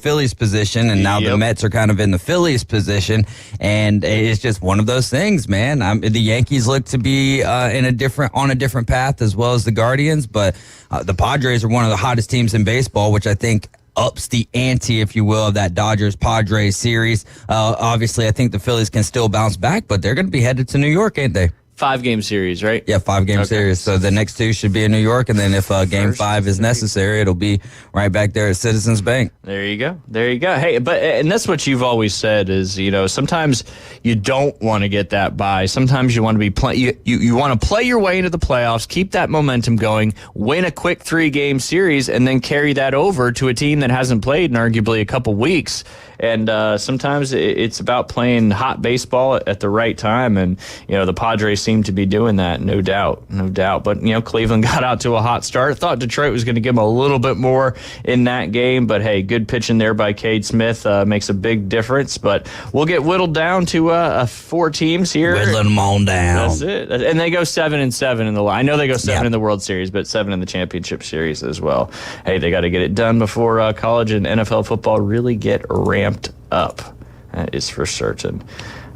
Phillies position, and now the Mets are kind of in the Phillies position, and it's just one of those things, man. The Yankees look to be on a different path, as well as the Guardians, but the Padres are one of the hottest teams in baseball, which I think ups the ante, if you will, of that Dodgers-Padres series. Obviously, I think the Phillies can still bounce back, but they're going to be headed to New York, ain't they? 5-game series, right? Yeah, 5-game series. So the next 2 should be in New York, and then if Game 5 is necessary, it'll be right back there at Citizens Bank. There you go. Hey, and that's what you've always said is, sometimes you don't want to get that bye. Sometimes you want to be you want to play your way into the playoffs, keep that momentum going, win a quick 3-game series, and then carry that over to a team that hasn't played in arguably a couple weeks. And sometimes it's about playing hot baseball at the right time, and the Padres seem to be doing that, no doubt. But Cleveland got out to a hot start. Thought Detroit was going to give them a little bit more in that game, but hey, good pitching there by Cade Smith makes a big difference. But we'll get whittled down to 4 teams here. Whittling them on down. That's it. And they go 7-7 in the. I know they go 7 in the World Series, but 7 in the championship series as well. Hey, they got to get it done before college and NFL football really get ramped up. That is for certain.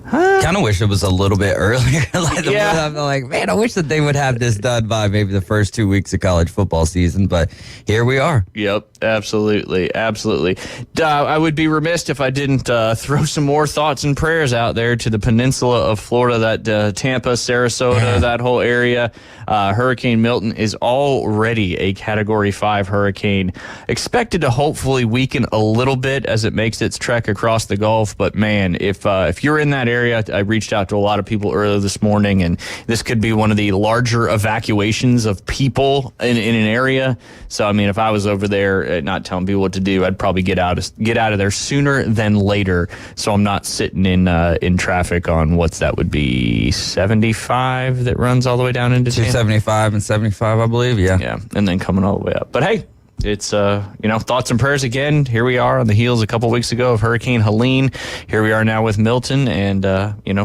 Kind of wish it was a little bit earlier. I'm like, man, I wish that they would have this done by maybe the first 2 weeks of college football season, but here we are. Yep, absolutely. I would be remiss if I didn't throw some more thoughts and prayers out there to the peninsula of Florida, that Tampa, Sarasota, that whole area. Hurricane Milton is already a Category 5 hurricane, expected to hopefully weaken a little bit as it makes its trek across the Gulf. But man, if you're in that area, I reached out to a lot of people earlier this morning, and this could be one of the larger evacuations of people in an area. So, I mean, if I was over there not telling people what to do, I'd probably get out of there sooner than later, so I'm not sitting in traffic on that would be 75 that runs all the way down into 275 and 75, I believe. Yeah, and then coming all the way up. But hey, it's, thoughts and prayers again. Here we are on the heels a couple weeks ago of Hurricane Helene. Here we are now with Milton, and,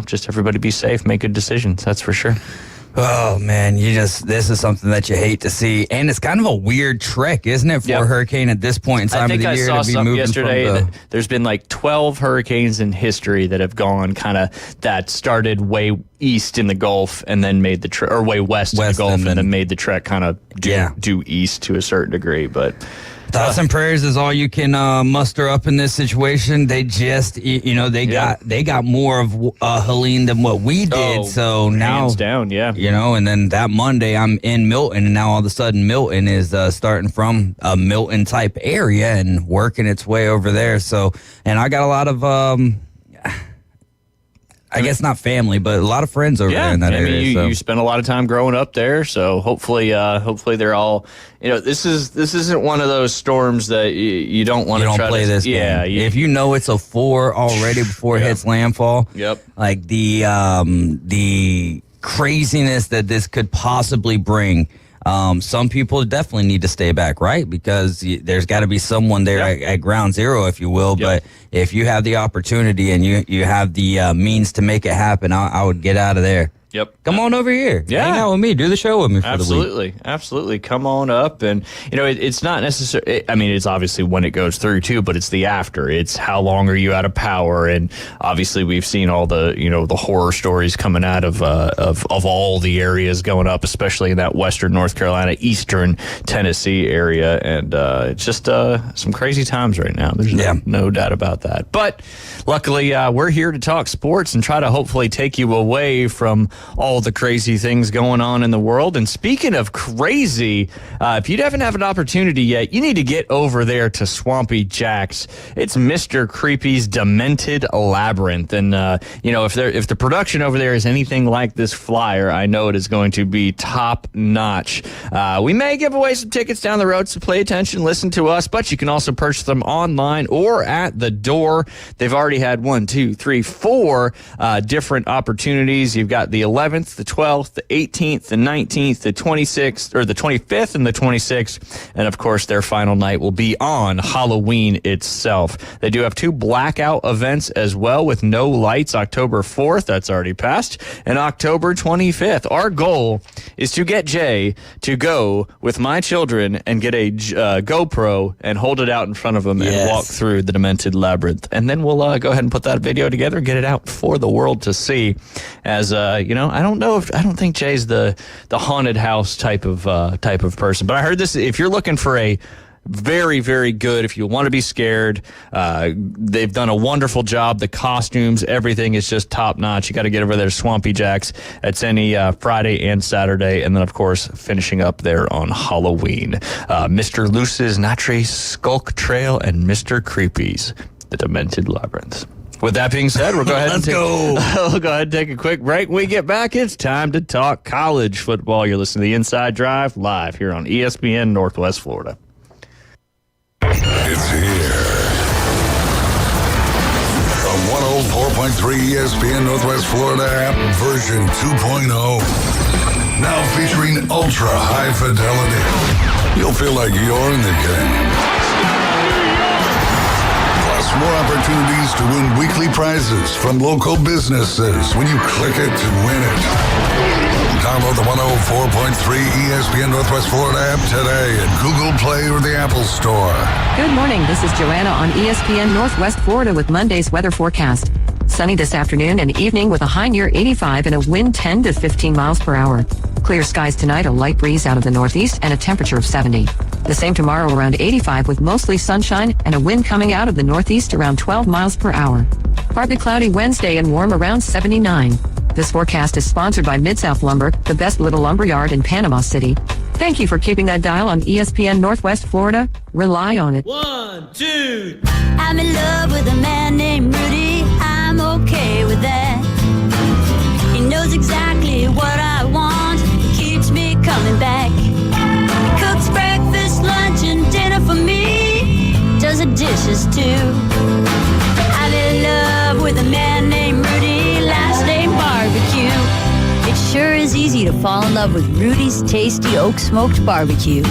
just everybody be safe, make good decisions. That's for sure. Oh, man, this is something that you hate to see. And it's kind of a weird trek, isn't it, for a hurricane at this point in time of the year? I think I saw something yesterday that there's been like 12 hurricanes in history that have gone that started way east in the Gulf and then made the trek, or way west in the Gulf and then made the trek kind of due east to a certain degree. But thoughts and prayers is all you can muster up in this situation. They just, they got more of Helene than what we did. So now, hands down, and then that Monday I'm in Milton, and now all of a sudden Milton is starting from a Milton type area and working its way over there. So, and I got a lot of, I guess not family, but a lot of friends over there in that area. You spent a lot of time growing up there, so hopefully they're all. This isn't one of those storms that you don't want to play this game. Yeah, if you know it's a 4 already before it hits landfall. Yep. Like the craziness that this could possibly bring. Some people definitely need to stay back, right? Because there's got to be someone there at ground zero, if you will. But if you have the opportunity and you have the means to make it happen, I would get out of there. Yep. Come on over here. Yeah. Hang out with me. Do the show with me for the week. Absolutely. Come on up. And, it's not necessarily, it's obviously when it goes through too, but it's the after. It's how long are you out of power? And obviously we've seen all the, the horror stories coming out of all the areas going up, especially in that western North Carolina, eastern Tennessee area. And it's just some crazy times right now. There's no doubt about that. But luckily, we're here to talk sports and try to hopefully take you away from all the crazy things going on in the world. And speaking of crazy, if you haven't had an opportunity yet, you need to get over there to Swampy Jack's. It's Mr. Creepy's Demented Labyrinth. And, if the production over there is anything like this flyer, I know it is going to be top notch. We may give away some tickets down the road, so pay attention, listen to us, but you can also purchase them online or at the door. They've already had 4 different opportunities. You've got the 11th, the 12th, the 18th, the 19th, the 26th, or the 25th and the 26th. And of course, their final night will be on Halloween itself. They do have 2 blackout events as well with no lights, October 4th, that's already passed, and October 25th. Our goal is to get Jay to go with my children and get a GoPro and hold it out in front of them and walk through the Demented Labyrinth. And then we'll go ahead and put that video together, get it out for the world to see. As I don't think Jay's the haunted house type of person, but I heard this. If you're looking for a very, very good, if you want to be scared, they've done a wonderful job. The costumes, everything is just top notch. You got to get over there to Swampy Jack's. It's any Friday and Saturday, and then of course finishing up there on Halloween. Mr. Luce's Natre Skulk Trail and Mr. Creepy's The Demented Labyrinth. With that being said, we'll go ahead and we'll go ahead and take a quick break. When we get back, it's time to talk college football. You're listening to The Inside Drive live here on ESPN Northwest Florida. It's here. On 104.3 ESPN Northwest Florida app version 2.0. Now featuring ultra high fidelity. You'll feel like you're in the game. More opportunities to win weekly prizes from local businesses when you click it to win it. Download the 104.3 ESPN Northwest Florida app today at Google Play or the Apple Store. Good morning. This is Joanna on ESPN Northwest Florida with Monday's weather forecast. Sunny this afternoon and evening with a high near 85 and a wind 10 to 15 miles per hour. Clear skies tonight, a light breeze out of the northeast and a temperature of 70. The same tomorrow around 85 with mostly sunshine and a wind coming out of the northeast around 12 miles per hour. Partly cloudy Wednesday and warm around 79. This forecast is sponsored by Mid-South Lumber, the best little lumber yard in Panama City. Thank you for keeping that dial on ESPN Northwest Florida. Rely on it. 1, 2. I'm in love with a man named Rudy. I'm okay with that. He knows exactly what I want. He keeps me coming back. Cooks breakfast, lunch, and dinner for me. Does the dishes too. I'm in love with a man named Rudy. Last name Barbecue. It sure is easy to fall in love with Rudy's tasty oak smoked barbecue.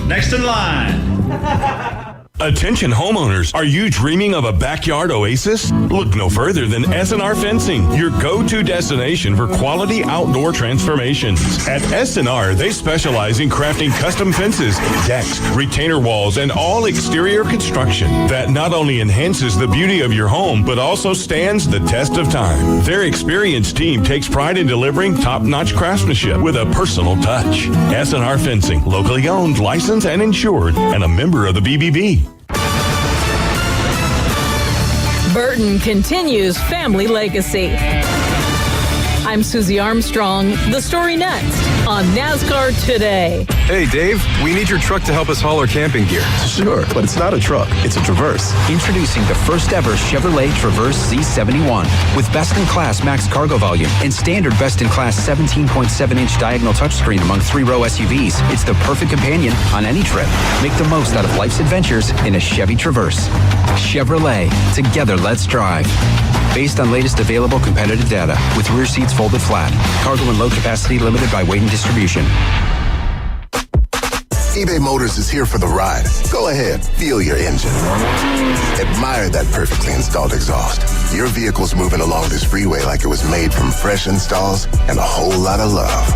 Next in line. Attention homeowners, are you dreaming of a backyard oasis? Look no further than S&R Fencing, your go-to destination for quality outdoor transformations. At S&R, they specialize in crafting custom fences, decks, retainer walls, and all exterior construction that not only enhances the beauty of your home, but also stands the test of time. Their experienced team takes pride in delivering top-notch craftsmanship with a personal touch. S&R Fencing, locally owned, licensed, and insured, and a member of the BBB. Burton continues family legacy. I'm Susie Armstrong. The story next on NASCAR Today. Hey, Dave, we need your truck to help us haul our camping gear. Sure, but it's not a truck. It's a Traverse. Introducing the first ever Chevrolet Traverse Z71 with best-in-class max cargo volume and standard best-in-class 17.7-inch diagonal touchscreen among 3-row SUVs. It's the perfect companion on any trip. Make the most out of life's adventures in a Chevy Traverse. Chevrolet. Together, let's drive. Based on latest available competitive data with rear seats folded flat. Cargo and load capacity limited by weight and distribution. eBay Motors is here for the ride. Go ahead, feel your engine. Admire that perfectly installed exhaust. Your vehicle's moving along this freeway like it was made from fresh installs and a whole lot of love.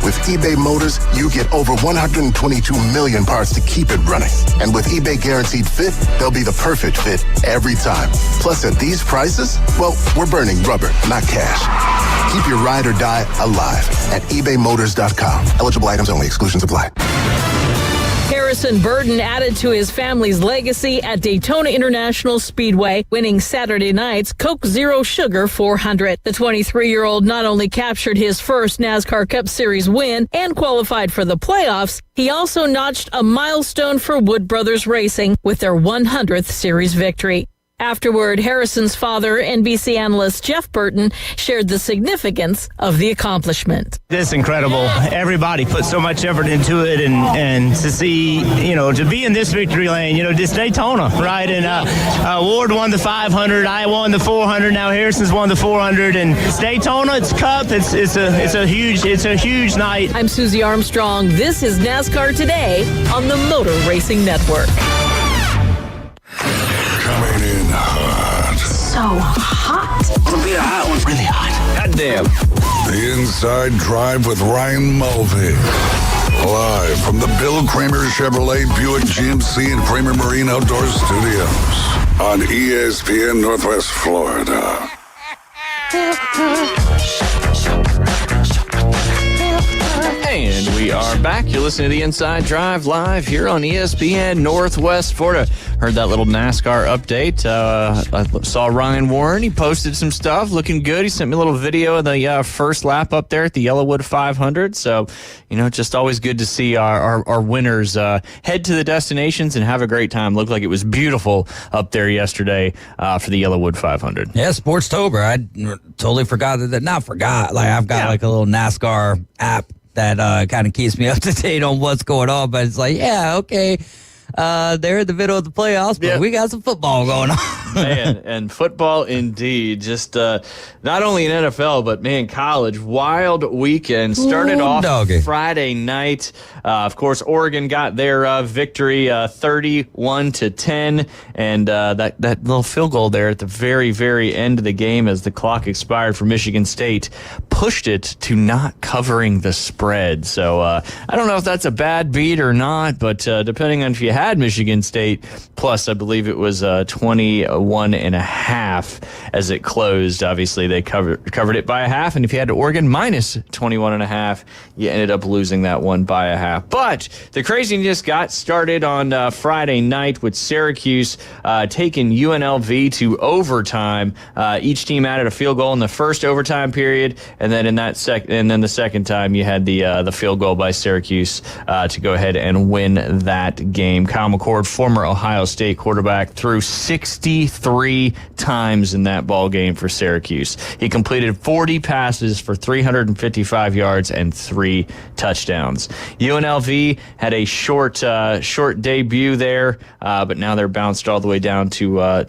With eBay Motors, you get over 122 million parts to keep it running. And with eBay Guaranteed Fit, they'll be the perfect fit every time. Plus, at these prices, well, we're burning rubber, not cash. Keep your ride or die alive at ebaymotors.com. Eligible items only. Exclusions apply. Harrison Burton added to his family's legacy at Daytona International Speedway, winning Saturday night's Coke Zero Sugar 400. The 23-year-old not only captured his first NASCAR Cup Series win and qualified for the playoffs, he also notched a milestone for Wood Brothers Racing with their 100th series victory. Afterward, Harrison's father, NBC analyst Jeff Burton, shared the significance of the accomplishment. It's incredible. Everybody put so much effort into it, and to see, to be in this victory lane, this Daytona, right? And Ward won the 500, I won the 400, now Harrison's won the 400, and it's Daytona, it's Cup, it's a huge night. I'm Susie Armstrong. This is NASCAR Today on the Motor Racing Network. Coming in hot. So hot. It'll be a hot one. Really hot. Goddamn. The Inside Drive with Ryan Mulvey. Live from the Bill Kramer Chevrolet Buick GMC and Kramer Marine Outdoor Studios on ESPN Northwest Florida. And we are back. You're listening to the Inside Drive live here on ESPN Northwest Florida. Heard that little NASCAR update. I saw Ryan Warren. He posted some stuff looking good. He sent me a little video of the first lap up there at the Yellowwood 500. So, just always good to see our winners head to the destinations and have a great time. Looked like it was beautiful up there yesterday for the Yellowwood 500. Yeah, Sportstober. I totally forgot that. Not forgot. Like I've got like a little NASCAR app that kind of keeps me up to date on what's going on. But it's like, yeah, okay. They're in the middle of the playoffs, but we got some football going on. Man, and football indeed. Just not only in NFL, but man, college. Wild weekend. Started off Friday night. Of course, Oregon got their victory 31-10. And that little field goal there at the very, very end of the game as the clock expired for Michigan State pushed it to not covering the spread. So I don't know if that's a bad beat or not, but depending on if you had Michigan State, plus I believe it was 21.5 as it closed. Obviously, they covered it by a half, and if you had Oregon minus 21.5, you ended up losing that one by a half. But the craziness got started on Friday night with Syracuse taking UNLV to overtime. Each team added a field goal in the first overtime period, and then the second time you had the field goal by Syracuse to go ahead and win that game. Kyle McCord, former Ohio State quarterback, threw 63 times in that ball game for Syracuse. He completed 40 passes for 355 yards and 3 touchdowns. UNLV had a short debut there, but now they're bounced all the way down I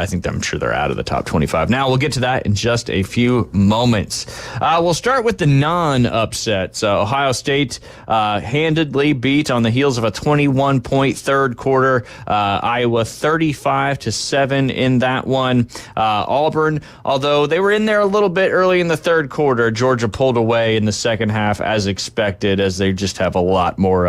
think I'm sure they're out of the top 25. Now we'll get to that in just a few moments. We'll start with the non-upsets. Ohio State handedly beat on the heels of a 21-point third quarter. Iowa 35-7 in that one. Auburn, although they were in there a little bit early in the third quarter, Georgia pulled away in the second half as expected, as they just have a lot more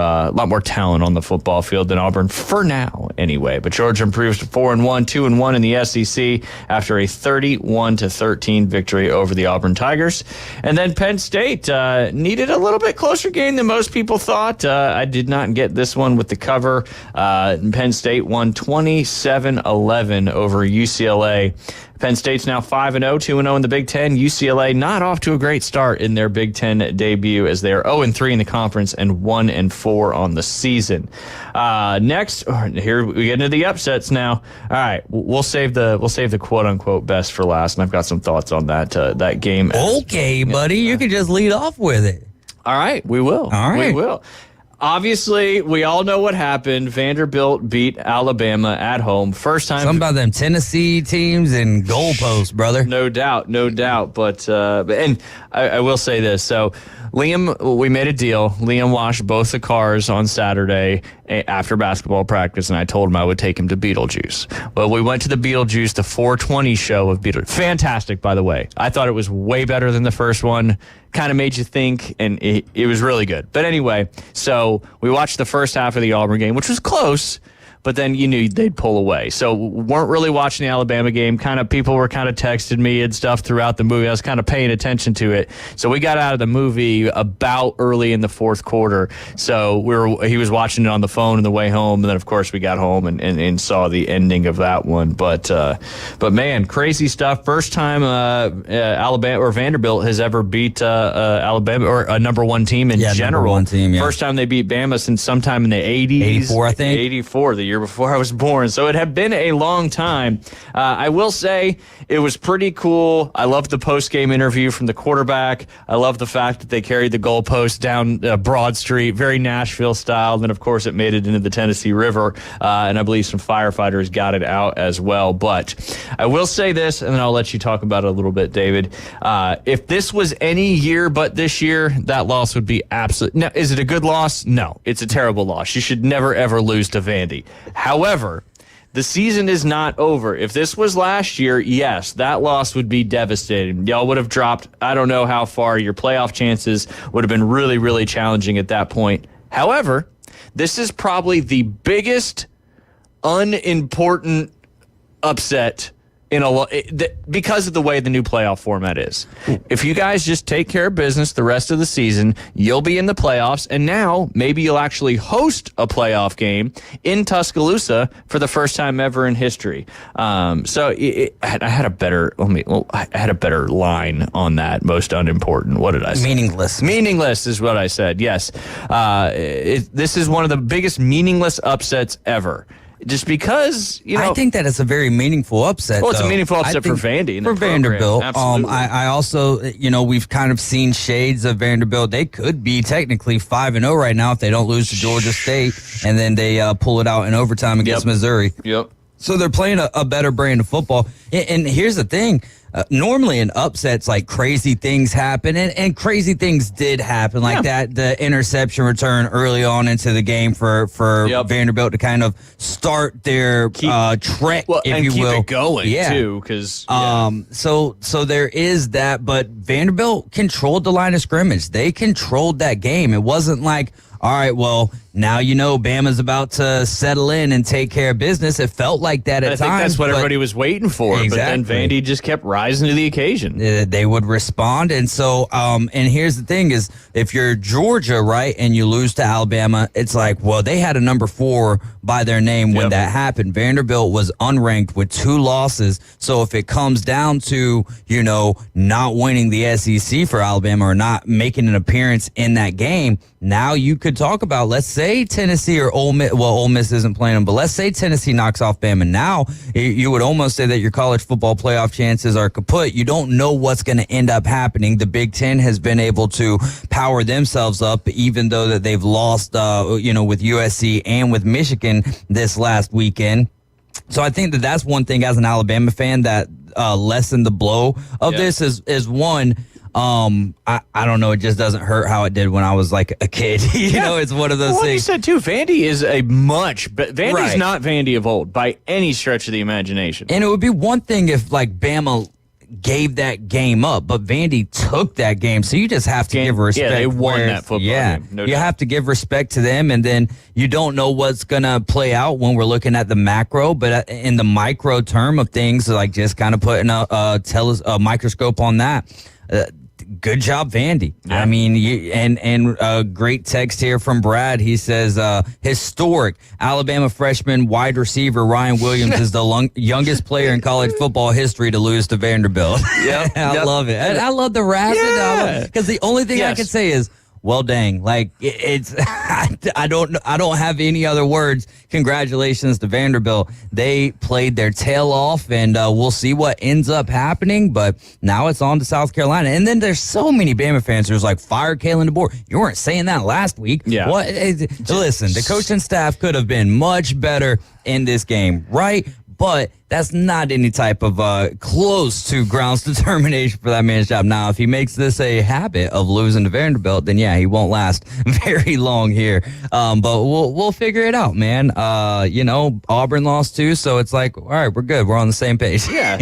talent on the football field than Auburn for now, anyway. But Georgia improves to 4-1, 2-1 in the SEC after a 31-13 victory over the Auburn Tigers. And then Penn State needed a little bit closer game than most people thought. I did not get this one with the cover. Penn State won 27-11 over UCLA. Penn State's now 5-0, 2-0 in the Big Ten. UCLA not off to a great start in their Big Ten debut, as they are 0-3 in the conference and 1-4 on the season. Next, here we get into the upsets now. All right, we'll save the quote unquote best for last, and I've got some thoughts on that game. Okay, buddy, you can just lead off with it. All right, we will. All right, we will. Obviously, we all know what happened. Vanderbilt beat Alabama at home. First time. Something about them Tennessee teams and goalposts, brother. No doubt. But and I will say this. So, Liam, we made a deal. Liam washed both the cars on Saturday after basketball practice, and I told him I would take him to Beetlejuice. Well, we went to the Beetlejuice, the 420 show of Beetlejuice. Fantastic, by the way. I thought it was way better than the first one. Kind of made you think, and it was really good. But anyway, so we watched the first half of the Auburn game, which was close, but then you knew they'd pull away. So weren't really watching the Alabama game. People were kind of texting me and stuff throughout the movie. I was kind of paying attention to it. So we got out of the movie about early in the fourth quarter. So he was watching it on the phone on the way home, and then of course we got home and saw the ending of that one. But man, crazy stuff. First time Alabama or Vanderbilt has ever beat Alabama or a number one team in general. Number one team, yeah. First time they beat Bama since sometime in the 80s. 84, I think. 84, the year year before I was born. So it had been a long time. I will say it was pretty cool. I loved the post-game interview from the quarterback. I love the fact that they carried the goalpost down Broad Street, very Nashville style. And then, of course, it made it into the Tennessee River. And I believe some firefighters got it out as well. But I will say this, and then I'll let you talk about it a little bit, David. If this was any year but this year, that loss would be absolute. Now, is it a good loss? No, it's a terrible loss. You should never, ever lose to Vandy. However, the season is not over. If this was last year, yes, that loss would be devastating. Y'all would have dropped, I don't know how far. Your playoff chances would have been really, really challenging at that point. However, this is probably the biggest unimportant upset because of the way the new playoff format is. If you guys just take care of business the rest of the season, you'll be in the playoffs, and now maybe you'll actually host a playoff game in Tuscaloosa for the first time ever in history. I had a better line on that. Most unimportant. What did I say? Meaningless. Meaningless is what I said. Yes, this is one of the biggest meaningless upsets ever. Just because, I think that it's a very meaningful upset. Well, it's a meaningful upset for Vandy. For Vanderbilt. Absolutely. I also, we've kind of seen shades of Vanderbilt. They could be technically 5-0 right now if they don't lose to Georgia State and then they pull it out in overtime against Missouri. Yep. So they're playing a better brand of football. And here's the thing. Normally in upsets, like crazy things happen, and crazy things did happen like that. The interception return early on into the game for Vanderbilt to kind of start their trek, if you will. Keep it going, too. Because so there is that, but Vanderbilt controlled the line of scrimmage. They controlled that game. It wasn't like, all right, well, now Bama's about to settle in and take care of business. It felt like that at times. I think that's what everybody was waiting for. Exactly. But then Vandy just kept rising to the occasion. They would respond. And so, and here's the thing is, if you're Georgia, right, and you lose to Alabama, it's like, well, they had a number 4 by their name when that happened. Vanderbilt was unranked with 2 losses. So if it comes down to, not winning the SEC for Alabama or not making an appearance in that game, now you could talk about, let's say Tennessee or Ole Miss. Well, Ole Miss isn't playing them, but let's say Tennessee knocks off Bama. Now you would almost say that your college football playoff chances are kaput. You don't know what's going to end up happening. The Big Ten has been able to power themselves up, even though that they've lost, with USC and with Michigan this last weekend. So I think that that's one thing as an Alabama fan that lessened the blow of this is one. I don't know. It just doesn't hurt how it did when I was like a kid. It's one of those things. Well, you said too, Vandy is Vandy's not Vandy of old by any stretch of the imagination. And it would be one thing if like Bama gave that game up, but Vandy took that game. So you just have to give respect. Yeah, they won that football game. No doubt. Have to give respect to them. And then you don't know what's going to play out when we're looking at the macro, but in the micro term of things, like just kind of putting a microscope on that. Good job, Vandy. Yeah. I mean, and a great text here from Brad. He says, historic Alabama freshman wide receiver Ryan Williams is the youngest player in college football history to lose to Vanderbilt. I love it. I love the razzle because the only thing I can say is, well, dang, like it's, I don't have any other words. Congratulations to Vanderbilt. They played their tail off, and we'll see what ends up happening. But now it's on to South Carolina. And then there's so many Bama fans who's like, fire Kalen DeBoer. You weren't saying that last week. Yeah. What? Listen, the coaching staff could have been much better in this game, right? But that's not any type of close to grounds determination for that man's job. Now, if he makes this a habit of losing to Vanderbilt, then he won't last very long here. But we'll figure it out, man. Auburn lost too, so it's like, all right, we're good. We're on the same page. Yeah,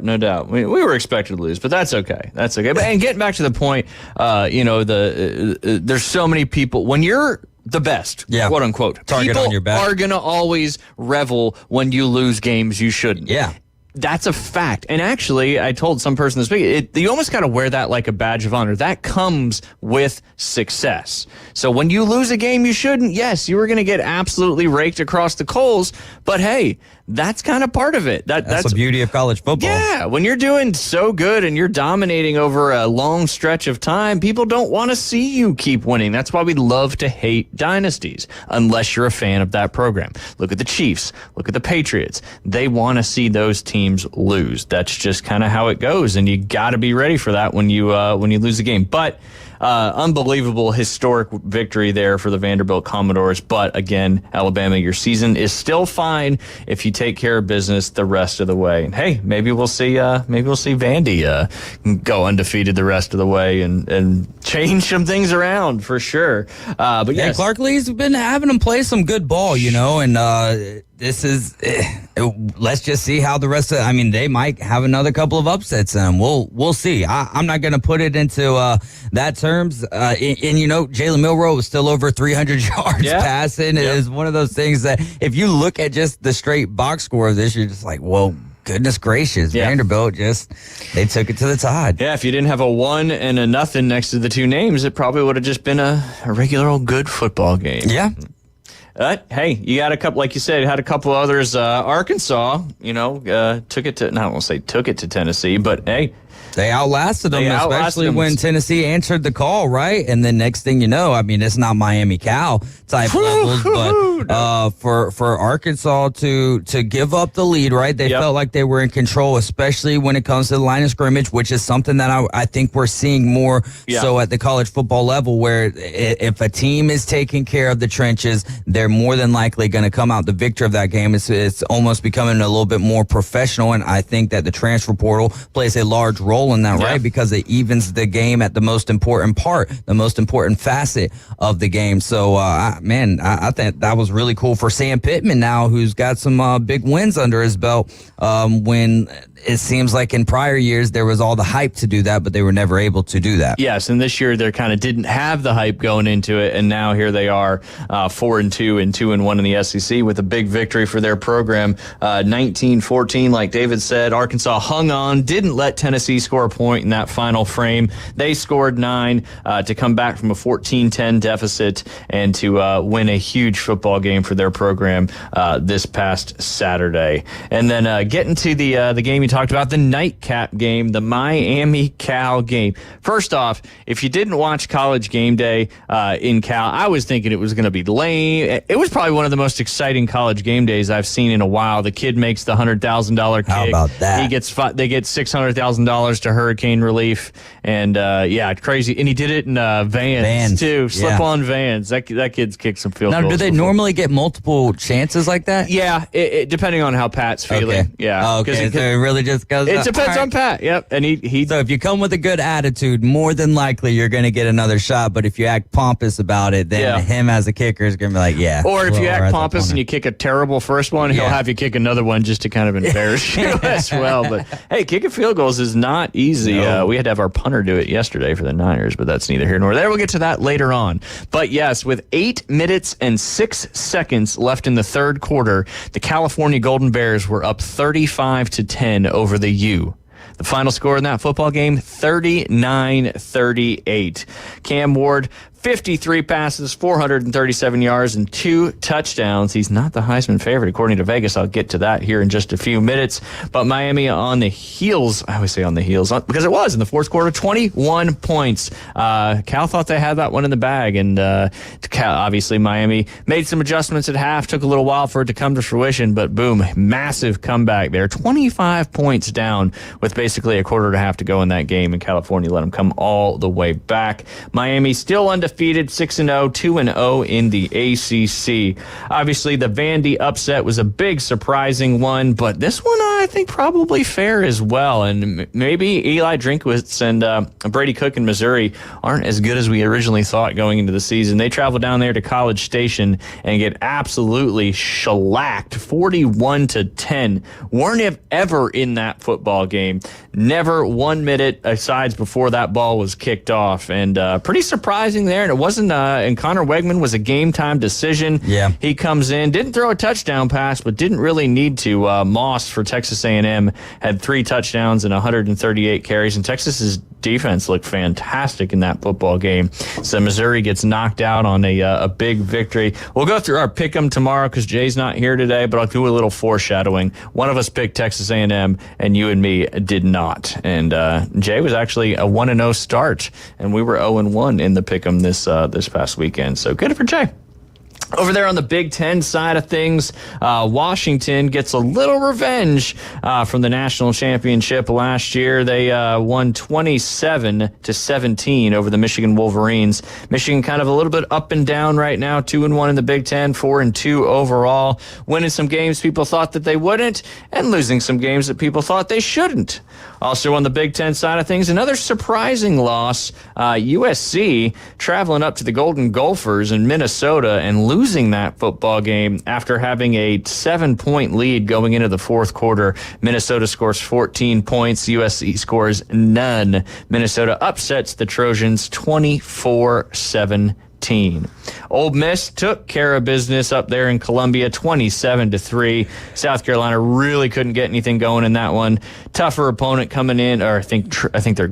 no doubt. We were expected to lose, but that's okay. But and getting back to the point, there's so many people when you're the best, quote unquote. Target people on your back. Are going to always revel when you lose games you shouldn't. Yeah. That's a fact. And actually, I told some person this week, you almost got to wear that like a badge of honor. That comes with success. So when you lose a game you shouldn't, yes, you were going to get absolutely raked across the coals. But hey, that's kind of part of it. That's the beauty of college football. Yeah, when you're doing so good and you're dominating over a long stretch of time, people don't want to see you keep winning. That's why we love to hate dynasties, unless you're a fan of that program. Look at the Chiefs. Look at the Patriots. They want to see those teams lose. That's just kind of how it goes, and you got to be ready for that when you lose a game. But unbelievable historic victory there for the Vanderbilt Commodores. But again, Alabama, your season is still fine if you take care of business the rest of the way. And hey, maybe we'll see Vandy go undefeated the rest of the way and change some things around for sure. But yeah, yes. Clark Lee's been having them play some good ball, and this is let's just see how the rest of. I mean, they might have another couple of upsets, and we'll see. I'm not going to put it into that terms. And Jalen Milroe was still over 300 yards passing. It is one of those things that if you look at just the straight box score of this, you're just like, whoa. Goodness gracious, Vanderbilt they took it to the Tide. Yeah, if you didn't have a 1 and a nothing next to the two names, it probably would have just been a regular old good football game. Yeah. Hey, you got a couple, like you said, had a couple others. Arkansas, took it to, I won't say took it to Tennessee, but hey. They outlasted them, especially when Tennessee answered the call, right? And then next thing you know, I mean, it's not Miami Cal type levels, but for Arkansas to give up the lead, right? They felt like they were in control, especially when it comes to the line of scrimmage, which is something that I think we're seeing more so at the college football level, where if a team is taking care of the trenches, they're more than likely going to come out the victor of that game. It's almost becoming a little bit more professional, and I think that the transfer portal plays a large role in that, right? Because it evens the game at the most important part, the most important facet of the game. So, I think that was really cool for Sam Pittman now, who's got some big wins under his belt, when it seems like in prior years there was all the hype to do that, but they were never able to do that. Yes, and this year they kind of didn't have the hype going into it, and now here they are, 4-2 and 2-1 in the SEC with a big victory for their program, 19-14. Like David said, Arkansas hung on, didn't let Tennessee score a point in that final frame. They scored 9 to come back from a 14-10 deficit and to win a huge football game for their program this past Saturday. And then getting to the game you talked about, the nightcap game, the Miami Cal game. First off, if you didn't watch College Game Day in Cal, I was thinking it was going to be lame. It was probably one of the most exciting College Game Days I've seen in a while. The kid makes the $100,000 kick. How about that? They get $600,000 to hurricane relief, and crazy. And he did it in vans too, slip-on vans. That kid's kicked some field goals. Now, do they normally get multiple chances like that? Yeah, it depending on how Pat's feeling. Okay. Yeah, okay. So it really just goes. It depends on Pat. Yep, and he. So if you come with a good attitude, more than likely you're going to get another shot. But if you act pompous about it, then him as a kicker is going to be like, yeah. Or if you act pompous and you kick a terrible first one, he'll have you kick another one just to kind of embarrass you as well. But hey, kicking field goals is not easy. No. We had to have our punter do it yesterday for the Niners, but that's neither here nor there. We'll get to that later on. But yes, with 8 minutes and 6 seconds left in the third quarter, the California Golden Bears were up 35-10 over the U. The final score in that football game, 39-38. Cam Ward, 53 passes, 437 yards, and 2 touchdowns. He's not the Heisman favorite, according to Vegas. I'll get to that here in just a few minutes. But Miami on the heels, I always say on the heels, because it was in the fourth quarter, 21 points. Cal thought they had that one in the bag, and obviously Miami made some adjustments at half. Took a little while for it to come to fruition, but boom, massive comeback there. 25 points down with basically a quarter and a half to go in that game, and California let them come all the way back. Miami still undefeated, 6-0, 2-0 in the ACC. Obviously, the Vandy upset was a big surprising one, but this one I think probably fair as well. And maybe Eli Drinkwitz and Brady Cook in Missouri aren't as good as we originally thought going into the season. They travel down there to College Station and get absolutely shellacked, 41-10. Weren't ever in that football game. Never 1 minute asides before that ball was kicked off. And pretty surprising there. and it wasn't. And Connor Wegman was a game-time decision. Yeah. He comes in, didn't throw a touchdown pass, but didn't really need to. Moss for Texas A&M had 3 touchdowns and 138 carries, and Texas's defense looked fantastic in that football game. So Missouri gets knocked out on a big victory. We'll go through our pick'em tomorrow because Jay's not here today, but I'll do a little foreshadowing. One of us picked Texas A&M, and you and me did not. And Jay was actually a 1-0 start, and we were 0-1 in the pick'em this past weekend. So good for Jay. Over there on the Big Ten side of things, Washington gets a little revenge from the national championship last year. They won 27-17 over the Michigan Wolverines. Michigan kind of a little bit up and down right now, 2-1 in the Big Ten, 4-2 overall. Winning some games people thought that they wouldn't, and losing some games that people thought they shouldn't. Also on the Big Ten side of things, another surprising loss. USC traveling up to the Golden Gophers in Minnesota and losing that football game after having a 7-point lead going into the fourth quarter. Minnesota scores 14 points. USC scores none. Minnesota upsets the Trojans 24-17. Ole Miss took care of business up there in Columbia, 27-3. South Carolina really couldn't get anything going in that one. Tougher opponent coming in, or I think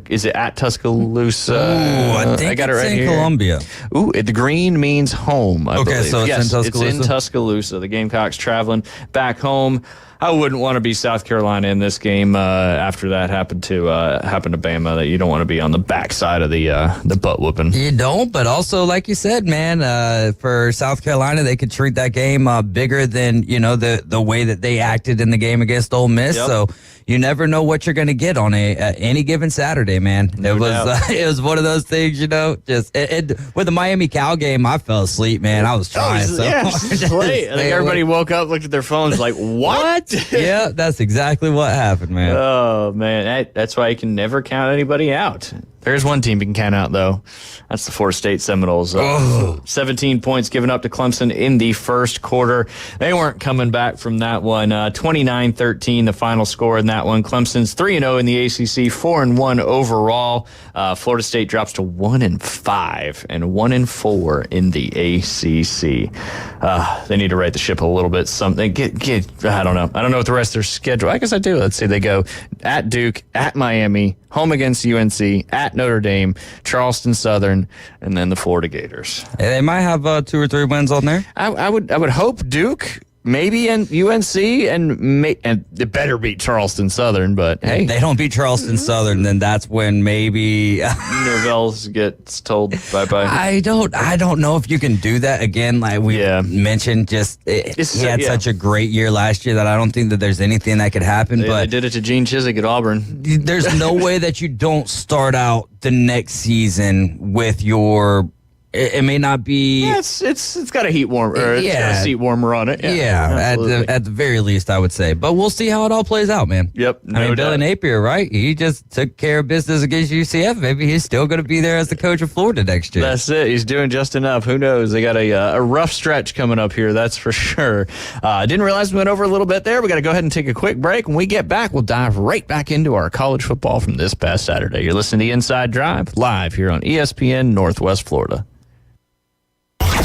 is it at Tuscaloosa? Ooh, I think I got it right in here. Columbia. Ooh, the green means home. I believe. So it's yes, in Tuscaloosa. It's in Tuscaloosa. The Gamecocks traveling back home. I wouldn't want to be South Carolina in this game after that happened to Bama. That you don't want to be on the backside of the butt whooping. You don't, but also like you said, man, for South Carolina, they could treat that game bigger than the way that they acted in the game against Ole Miss. Yep. So you never know what you're going to get on any given Saturday, man. No doubt. It was one of those things, just with the Miami Cal game, I fell asleep, man. I was trying. Late. I think everybody woke up, looked at their phones, like, what? Yeah, that's exactly what happened, man. Oh, man. That's why you can never count anybody out. There's one team you can count out, though. That's the Florida State Seminoles. 17 points given up to Clemson in the first quarter. They weren't coming back from that one. 29-13, the final score in that one. Clemson's 3-0 in the ACC, 4-1 overall. Florida State drops to 1-5 and 1-4 in the ACC. They need to right the ship a little bit. Something. I don't know. I don't know what the rest of their schedule. I guess I do. Let's see. They go at Duke, at Miami, home against UNC, at Notre Dame, Charleston Southern, and then the Florida Gators. They might have 2 or 3 wins on there. I would hope Duke, maybe, and UNC, and it better beat Charleston Southern. But hey, if they don't beat Charleston Southern, then that's when maybe Norvell gets told bye bye. I don't know if you can do that again. Like we mentioned, he had such a great year last year that I don't think that there's anything that could happen. They but did it to Gene Chizik at Auburn. There's no way that you don't start out the next season with your. It may not be. Yeah, it's got a heat warmer. Or it's got a seat warmer on it. Yeah, at the very least, I would say. But we'll see how it all plays out, man. Yep. Billy Napier, right? He just took care of business against UCF. Maybe he's still going to be there as the coach of Florida next year. That's it. He's doing just enough. Who knows? They got a rough stretch coming up here. That's for sure. Didn't realize we went over a little bit there. We got to go ahead and take a quick break. When we get back, we'll dive right back into our college football from this past Saturday. You're listening to Inside Drive live here on ESPN Northwest Florida.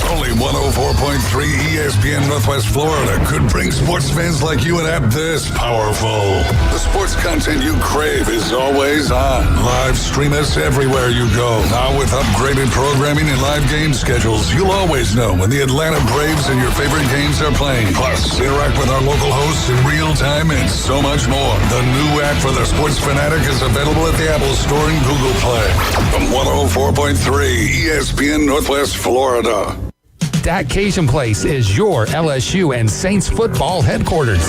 Only 104.3 ESPN Northwest Florida could bring sports fans like you an app this powerful. The sports content you crave is always on. Live stream us everywhere you go. Now with upgraded programming and live game schedules, you'll always know when the Atlanta Braves and your favorite games are playing. Plus, interact with our local hosts in real time and so much more. The new app for the sports fanatic is available at the Apple Store and Google Play. From 104.3 ESPN Northwest Florida. Dat Cajun Place is your LSU and Saints football headquarters.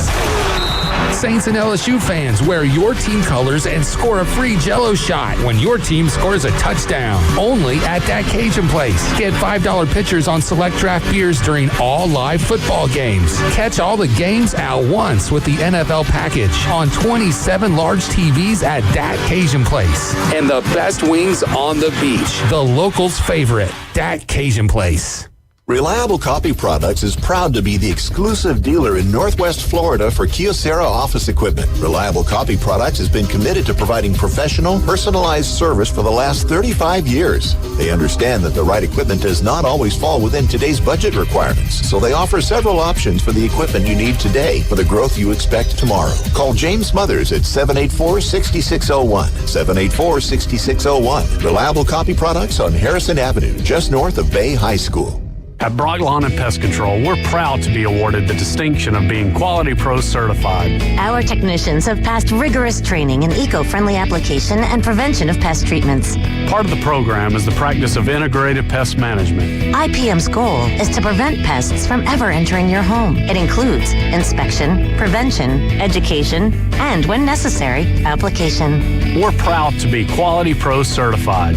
Saints and LSU fans, wear your team colors and score a free Jell-O shot when your team scores a touchdown. Only at Dat Cajun Place. Get $5 pitchers on select draft beers during all live football games. Catch all the games at once with the NFL package on 27 large TVs at Dat Cajun Place. And the best wings on the beach. The locals' favorite, Dat Cajun Place. Reliable Copy Products is proud to be the exclusive dealer in Northwest Florida for Kyocera office equipment. Reliable Copy Products has been committed to providing professional, personalized service for the last 35 years. They understand that the right equipment does not always fall within today's budget requirements, so they offer several options for the equipment you need today for the growth you expect tomorrow. Call James Smothers at 784-6601. 784-6601. Reliable Copy Products on Harrison Avenue, just north of Bay High School. At Brock Lawn and Pest Control, we're proud to be awarded the distinction of being Quality Pro certified. Our technicians have passed rigorous training in eco-friendly application and prevention of pest treatments. Part of the program is the practice of integrated pest management. IPM's goal is to prevent pests from ever entering your home. It includes inspection, prevention, education, and, when necessary, application. We're proud to be Quality Pro certified.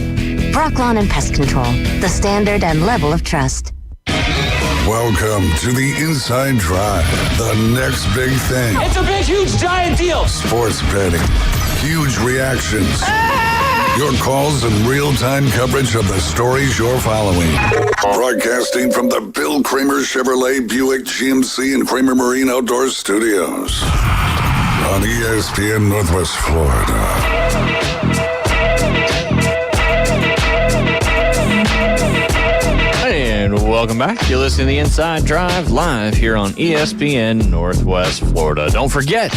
Brock Lawn and Pest Control, the standard and level of trust. Welcome to the Inside Drive, the next big thing. It's a big, huge, giant deal. Sports betting, huge reactions, your calls and real-time coverage of the stories you're following. Broadcasting from the Bill Kramer Chevrolet Buick GMC and Kramer Marine Outdoor Studios on ESPN Northwest Florida. And welcome back. You're listening to the Inside Drive live here on ESPN Northwest Florida. Don't forget,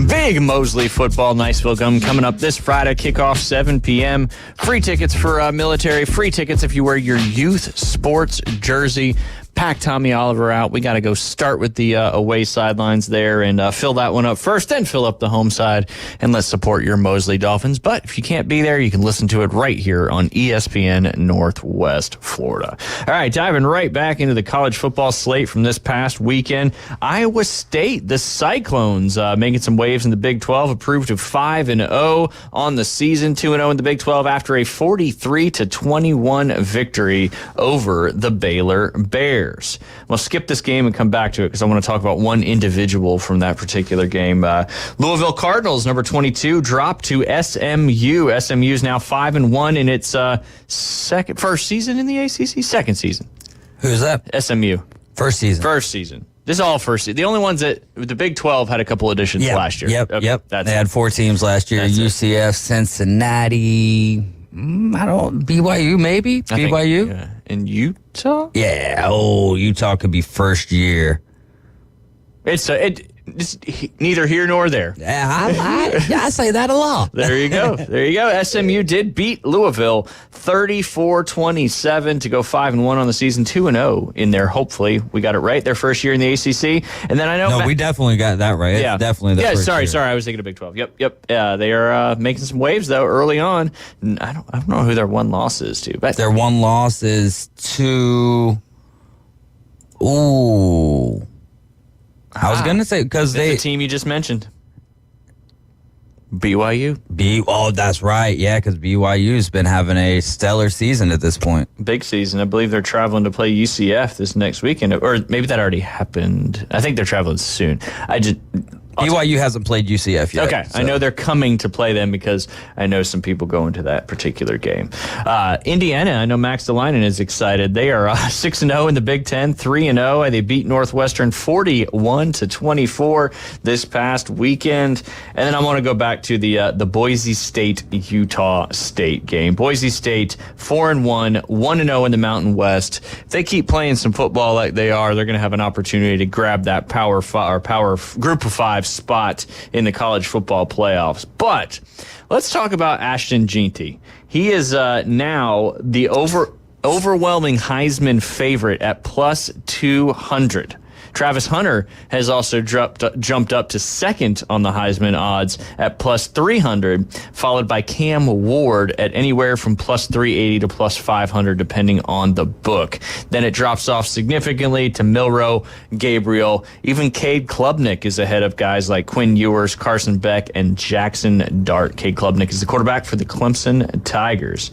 big Mosley football Niceville coming up this Friday, kickoff 7 p.m. Free tickets for military, free tickets if you wear your youth sports jersey. Pack Tommy Oliver out. We got to go start with the away sidelines there and fill that one up first, then fill up the home side, and let's support your Mosley Dolphins. But if you can't be there, you can listen to it right here on ESPN Northwest Florida. All right, diving right back into the college football slate from this past weekend. Iowa State, the Cyclones, making some waves in the Big 12, improved to 5-0 on the season, 2-0 in the Big 12 after a 43-21 victory over the Baylor Bears. We'll skip this game and come back to it because I want to talk about one individual from that particular game. Louisville Cardinals, number 22, dropped to SMU. SMU is now 5-1 in its first season in the ACC? Second season. Who's that? SMU. First season. First season. This is all first season. The only ones that the Big 12 had a couple additions last year. Yep. They had 4 teams last year. UCF, Cincinnati, BYU maybe? BYU? In Utah? Yeah. Oh, Utah could be first year. It's neither here nor there. I say that a lot. There you go. SMU did beat Louisville 34-27 to go 5-1 on the season, 2-0 in there. Hopefully, we got it right. Their first year in the ACC, and then I know we definitely got that right. Yeah, it's definitely the first sorry. year. I was thinking of Big 12. Yep. They are making some waves though early on. I don't know who their one loss is to, but their one loss is to. Ooh. I was going to say, because the team you just mentioned. BYU. Oh, that's right. Yeah, because BYU's been having a stellar season at this point. Big season. I believe they're traveling to play UCF this next weekend. Or maybe that already happened. I think they're traveling soon. BYU hasn't played UCF yet. Okay, so. I know they're coming to play them because I know some people going to that particular game. Indiana, I know Max DeLinen is excited. They are 6-0 in the Big Ten, 3-0. They beat Northwestern 41-24 this past weekend. And then I want to go back to the Boise State-Utah State game. Boise State 4-1, 1-0 in the Mountain West. If they keep playing some football like they are, they're going to have an opportunity to grab that power group of 5 spot in the college football playoffs. But let's talk about Ashton Jeanty. He is now the overwhelming Heisman favorite at plus 200. Travis Hunter has also jumped up to second on the Heisman odds at plus 300, followed by Cam Ward at anywhere from plus 380 to plus 500, depending on the book. Then it drops off significantly to Milroe, Gabriel. Even Cade Klubnik is ahead of guys like Quinn Ewers, Carson Beck, and Jackson Dart. Cade Klubnik is the quarterback for the Clemson Tigers.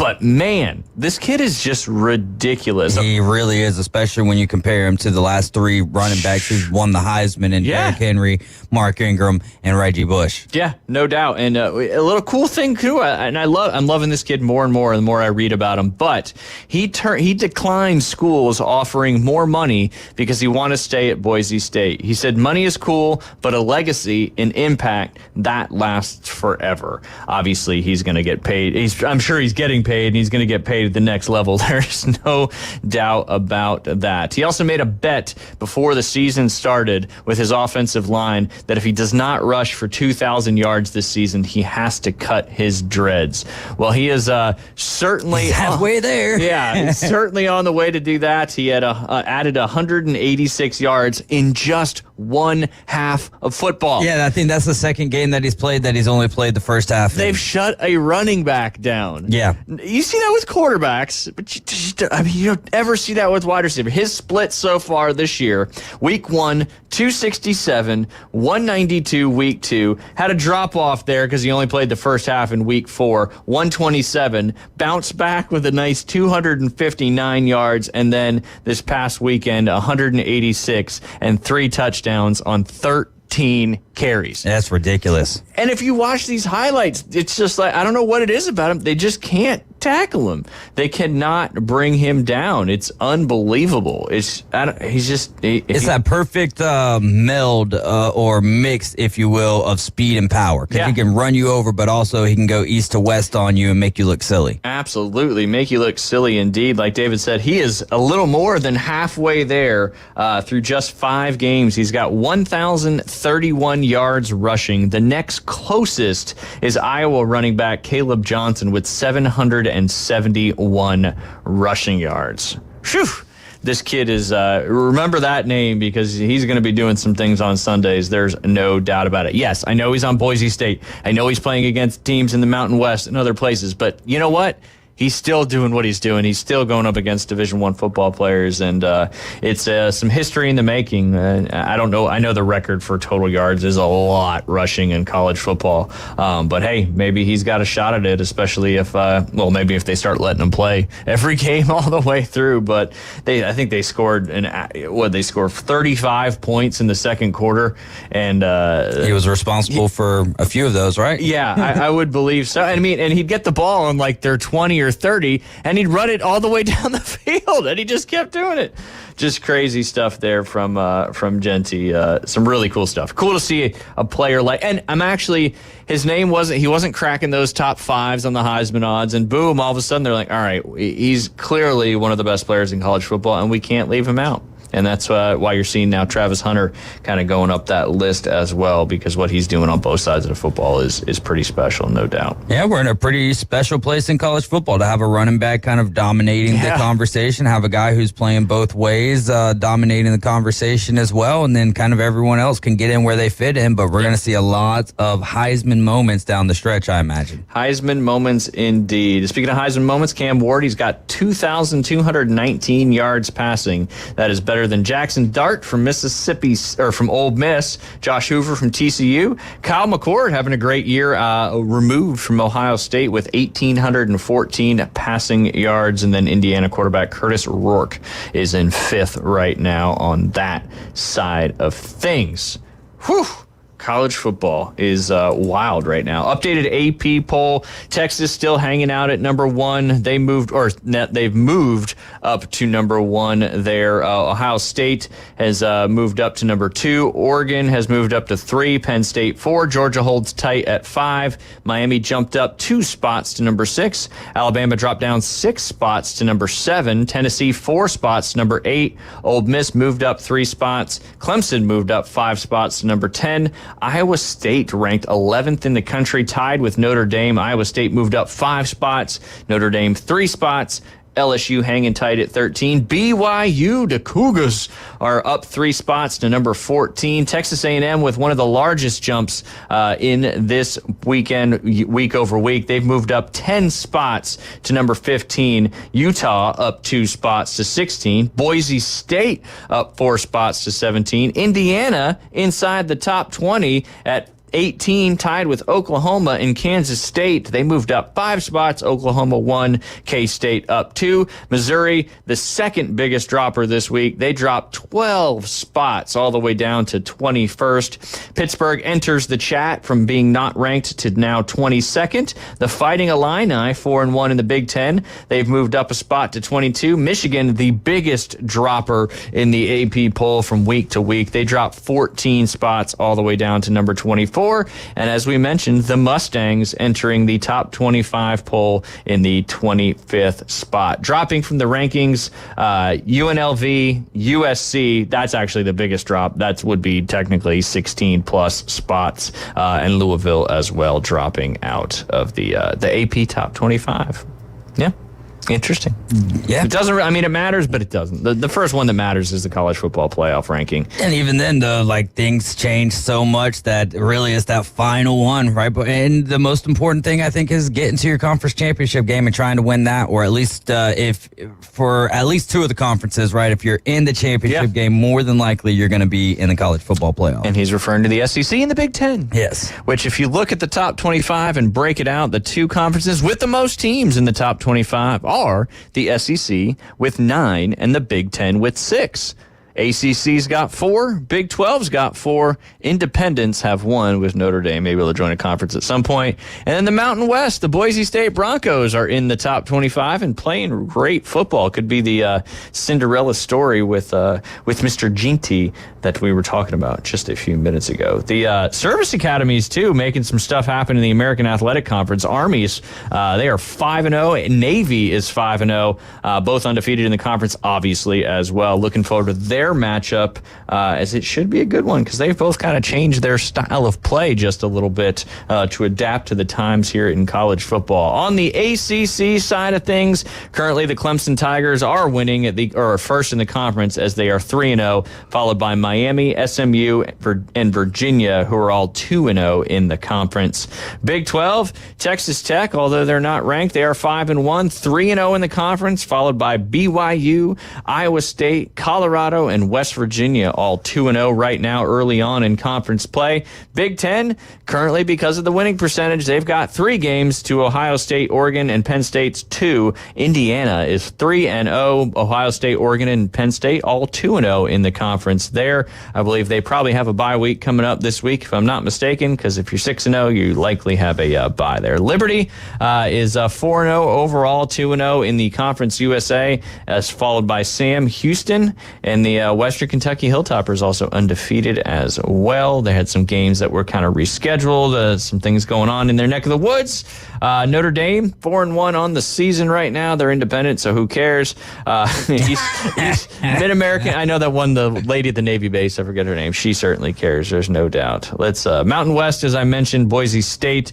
But man, this kid is just ridiculous. He really is, especially when you compare him to the last three running backs who've won the Heisman and Derrick Henry, Mark Ingram, and Reggie Bush. Yeah, no doubt. And a little cool thing too, I'm loving this kid more and more the more I read about him. But he declined schools offering more money because he wanted to stay at Boise State. He said money is cool, but a legacy and impact that lasts forever. Obviously, he's going to get paid. I'm sure he's getting paid, and he's going to get paid at the next level. There's no doubt about that. He also made a bet before the season started with his offensive line that if he does not rush for 2,000 yards this season, he has to cut his dreads. Well, he is certainly He's halfway there. Yeah, certainly on the way to do that. He had added 186 yards in just one half of football. Yeah, I think that's the second game that he's played that he's only played the first half. They've shut a running back down. Yeah. You see that with quarterbacks, but you don't ever see that with wide receiver. His split so far this year, week 1, 267, 192 week 2. Had a drop off there because he only played the first half in week 4, 127. Bounced back with a nice 259 yards, and then this past weekend, 186 and 3 touchdowns on 13 carries. That's ridiculous. And if you watch these highlights, it's just like, I don't know what it is about him. They just can't tackle him. They cannot bring him down. It's unbelievable. It's that perfect meld or mix, if you will, of speed and power. Because he can run you over, but also he can go east to west on you and make you look silly. Absolutely. Make you look silly indeed. Like David said, he is a little more than halfway there through just 5 games. He's got 1,031 yards rushing. The next closest is Iowa running back Caleb Johnson with 771 rushing yards. Phew. This kid is, remember that name because he's going to be doing some things on Sundays. There's no doubt about it. Yes, I know he's on Boise State. I know he's playing against teams in the Mountain West and other places, but you know what? He's still doing what he's doing. He's still going up against Division I football players, and it's some history in the making. I don't know. I know the record for total yards is a lot rushing in college football, but hey, maybe he's got a shot at it, especially if, maybe if they start letting him play every game all the way through. But I think they scored they scored 35 points in the second quarter, and he was responsible for a few of those, right? Yeah, I would believe so. I mean, and he'd get the ball on like their 20 or 30, and he'd run it all the way down the field, and he just kept doing it. Just crazy stuff there from Jeanty. Some really cool stuff. Cool to see a player like, and he wasn't cracking those top 5s on the Heisman odds, and boom, all of a sudden they're like, all right, he's clearly one of the best players in college football, and we can't leave him out. And that's why you're seeing now Travis Hunter kind of going up that list as well, because what he's doing on both sides of the football is pretty special, no doubt. Yeah, we're in a pretty special place in college football to have a running back kind of dominating the conversation, have a guy who's playing both ways, dominating the conversation as well, and then kind of everyone else can get in where they fit in. But we're going to see a lot of Heisman moments down the stretch, I imagine. Heisman moments indeed. Speaking of Heisman moments, Cam Ward, he's got 2,219 yards passing. That is better than Jackson Dart from Mississippi, or from Ole Miss, Josh Hoover from TCU, Kyle McCord having a great year, removed from Ohio State with 1,814 passing yards, and then Indiana quarterback Curtis Rourke is in 5th right now on that side of things. Whew. College football is wild right now. Updated AP poll: Texas still hanging out at number 1. They've moved up to number 1 there. Ohio State has moved up to number 2. Oregon has moved up to 3. Penn State 4. Georgia holds tight at 5. Miami jumped up 2 spots to number 6. Alabama dropped down 6 spots to number 7. Tennessee 4 spots to number 8. Ole Miss moved up 3 spots. Clemson moved up 5 spots to number 10. Iowa State ranked 11th in the country, tied with Notre Dame. Iowa State moved up 5 spots. Notre Dame 3 spots. LSU hanging tight at 13. BYU, the Cougars, are up 3 spots to number 14. Texas A&M with one of the largest jumps in this weekend, week over week. They've moved up 10 spots to number 15. Utah up 2 spots to 16. Boise State up 4 spots to 17. Indiana inside the top 20 at 18 tied with Oklahoma and Kansas State. They moved up 5 spots. Oklahoma 1, K-State up 2. Missouri, the second biggest dropper this week. They dropped 12 spots all the way down to 21st. Pittsburgh enters the chat from being not ranked to now 22nd. The Fighting Illini, 4-1 in the Big Ten. They've moved up a spot to 22. Michigan, the biggest dropper in the AP poll from week to week. They dropped 14 spots all the way down to number 24. And as we mentioned, the Mustangs entering the top 25 poll in the 25th spot. Dropping from the rankings, UNLV, USC, that's actually the biggest drop. That would be technically 16 plus spots. And Louisville as well dropping out of the AP top 25. Yeah. Interesting. Yeah. It doesn't, I mean, it matters, but it doesn't. The first one that matters is the college football playoff ranking. And even then, though, like, things change so much that really is that final one, right? And the most important thing, I think, is getting to your conference championship game and trying to win that, or at least if for at least 2 of the conferences, right? If you're in the championship game, more than likely you're going to be in the college football playoff. And he's referring to the SEC and the Big Ten. Yes. Which, if you look at the top 25 and break it out, the 2 conferences with the most teams in the top 25 are the SEC with 9 and the Big Ten with 6. ACC's got 4, Big 12's got 4, Independents have 1 with Notre Dame. Maybe they'll join a conference at some point. And then the Mountain West, the Boise State Broncos are in the top 25 and playing great football. Could be the Cinderella story with Mr. Ginty that we were talking about just a few minutes ago. The service academies, too, making some stuff happen in the American Athletic Conference. Armies, they are 5-0. Navy is 5-0, both undefeated in the conference, obviously, as well. Looking forward to their matchup, as it should be a good one because they've both kind of changed their style of play just a little bit to adapt to the times here in college football. On the ACC side of things, currently the Clemson Tigers are winning or first in the conference as they are 3-0, followed by Miami, SMU, and Virginia, who are all 2-0 in the conference. Big 12, Texas Tech, although they're not ranked, they are 5-1, 3-0 in the conference, followed by BYU, Iowa State, Colorado, and West Virginia, all 2-0 right now early on in conference play. Big Ten, currently because of the winning percentage, they've got 3 games to Ohio State, Oregon, and Penn State's 2. Indiana is 3-0. Ohio State, Oregon, and Penn State all 2-0 in the conference there. I believe they probably have a bye week coming up this week, if I'm not mistaken, because if you're 6-0, you likely have a bye there. Liberty is 4-0 overall, 2-0 in the Conference USA, as followed by Sam Houston, and the Western Kentucky Hilltoppers also undefeated as well. They had some games that were kind of rescheduled, some things going on in their neck of the woods. Notre Dame, 4-1 on the season right now. They're independent, so who cares? East Mid-American, I know that one, the lady at the Navy base, I forget her name. She certainly cares, there's no doubt. Let's Mountain West, as I mentioned, Boise State,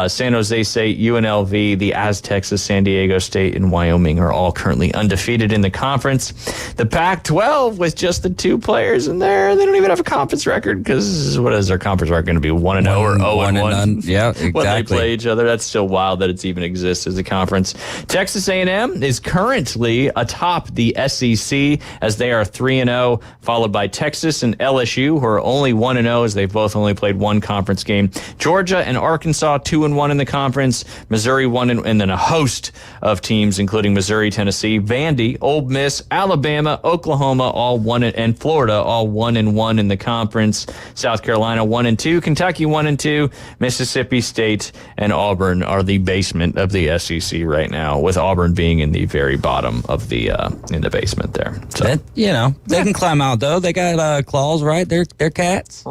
San Jose State, UNLV, the Aztecs of San Diego State, and Wyoming are all currently undefeated in the conference. The Pac-12 with just the 2 players in there, they don't even have a conference record because what is their conference record going to be, 1-0 or 0-1? Yeah, exactly. When they play each other, that's still wild that it's even exists as a conference. Texas A&M is currently atop the SEC as they are 3-0, followed by Texas and LSU, who are only 1-0 as they've both only played 1 conference game. Georgia and Arkansas 2-1 in the conference. Missouri 1, and then a host of teams including Missouri, Tennessee, Vandy, Ole Miss, Alabama, Oklahoma, all 1, and Florida all 1-1 in the conference. South Carolina 1-2, Kentucky 1-2, Mississippi State and Auburn are the basement of the SEC right now, with Auburn being in the very bottom of the in the basement there. So they can climb out though. They got claws, right? They're cats.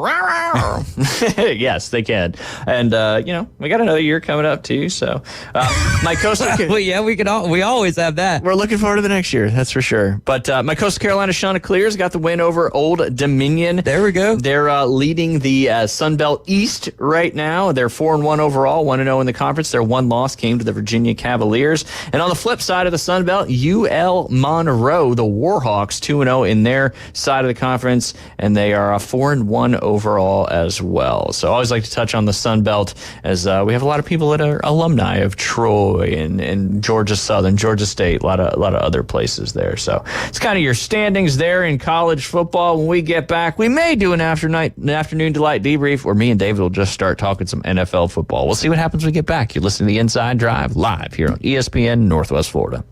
Yes, they can. And we got another year coming up too. So my Coastal. Well, yeah, we always have that. We're looking forward to the next year, that's for sure. But my Coastal Carolina Chanticleers got the win over Old Dominion. There we go. They're leading the Sun Belt East right now. They're 4-1 overall, 1-0 in the conference. Their 1 loss came to the Virginia Cavaliers. And on the flip side of the Sun Belt, UL Monroe, the Warhawks, 2-0 in their side of the conference. Conference, and they are 4-1 overall as well. So I always like to touch on the Sun Belt, as we have a lot of people that are alumni of Troy and Georgia Southern, Georgia State, a lot of other places there. So it's kind of your standings there in college football. When we get back, we may do an afternoon delight debrief, or me and David will just start talking some NFL football. We'll see what happens when we get back. You're listening to the Inside Drive live here on ESPN Northwest Florida.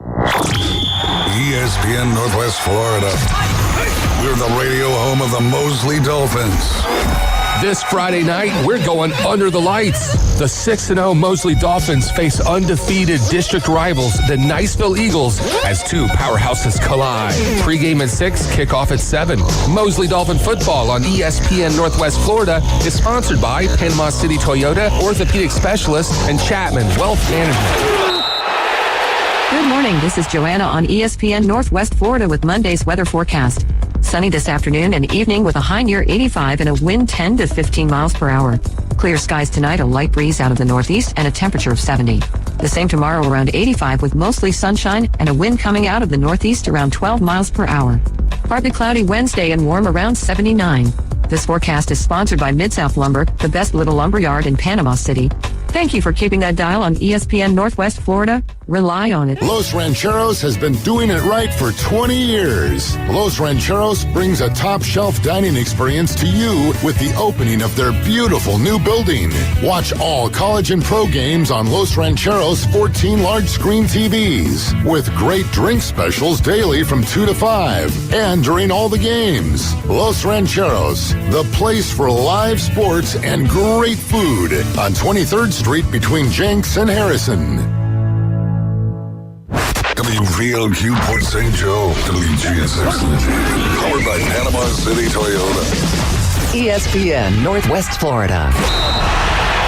ESPN Northwest Florida. We're the radio home of the Mosley Dolphins. This Friday night, we're going under the lights. The 6-0 Mosley Dolphins face undefeated district rivals, the Niceville Eagles, as two powerhouses collide. Pre-game at 6, kickoff at 7. Mosley Dolphin football on ESPN Northwest Florida is sponsored by Panama City Toyota, Orthopedic Specialist, and Chapman Wealth Management. Good morning. This is Joanna on ESPN Northwest Florida with Monday's weather forecast. Sunny this afternoon and evening with a high near 85 and a wind 10 to 15 miles per hour. Clear skies tonight, a light breeze out of the northeast and a temperature of 70. The same tomorrow, around 85 with mostly sunshine and a wind coming out of the northeast around 12 miles per hour. Partly cloudy Wednesday and warm around 79. This forecast is sponsored by Mid-South Lumber, the best little lumber yard in Panama City. Thank you for keeping that dial on ESPN Northwest Florida. Rely on it. Los Rancheros has been doing it right for 20 years. Los Rancheros brings a top-shelf dining experience to you with the opening of their beautiful new building. Watch all college and pro games on Los Rancheros' 14 large-screen TVs with great drink specials daily from 2 to 5 and during all the games. Los Rancheros, the place for live sports and great food on 23rd Street between Jenks and Harrison. WVLQ Port St. Joe, WGSX, powered by Panama City Toyota. ESPN Northwest Florida.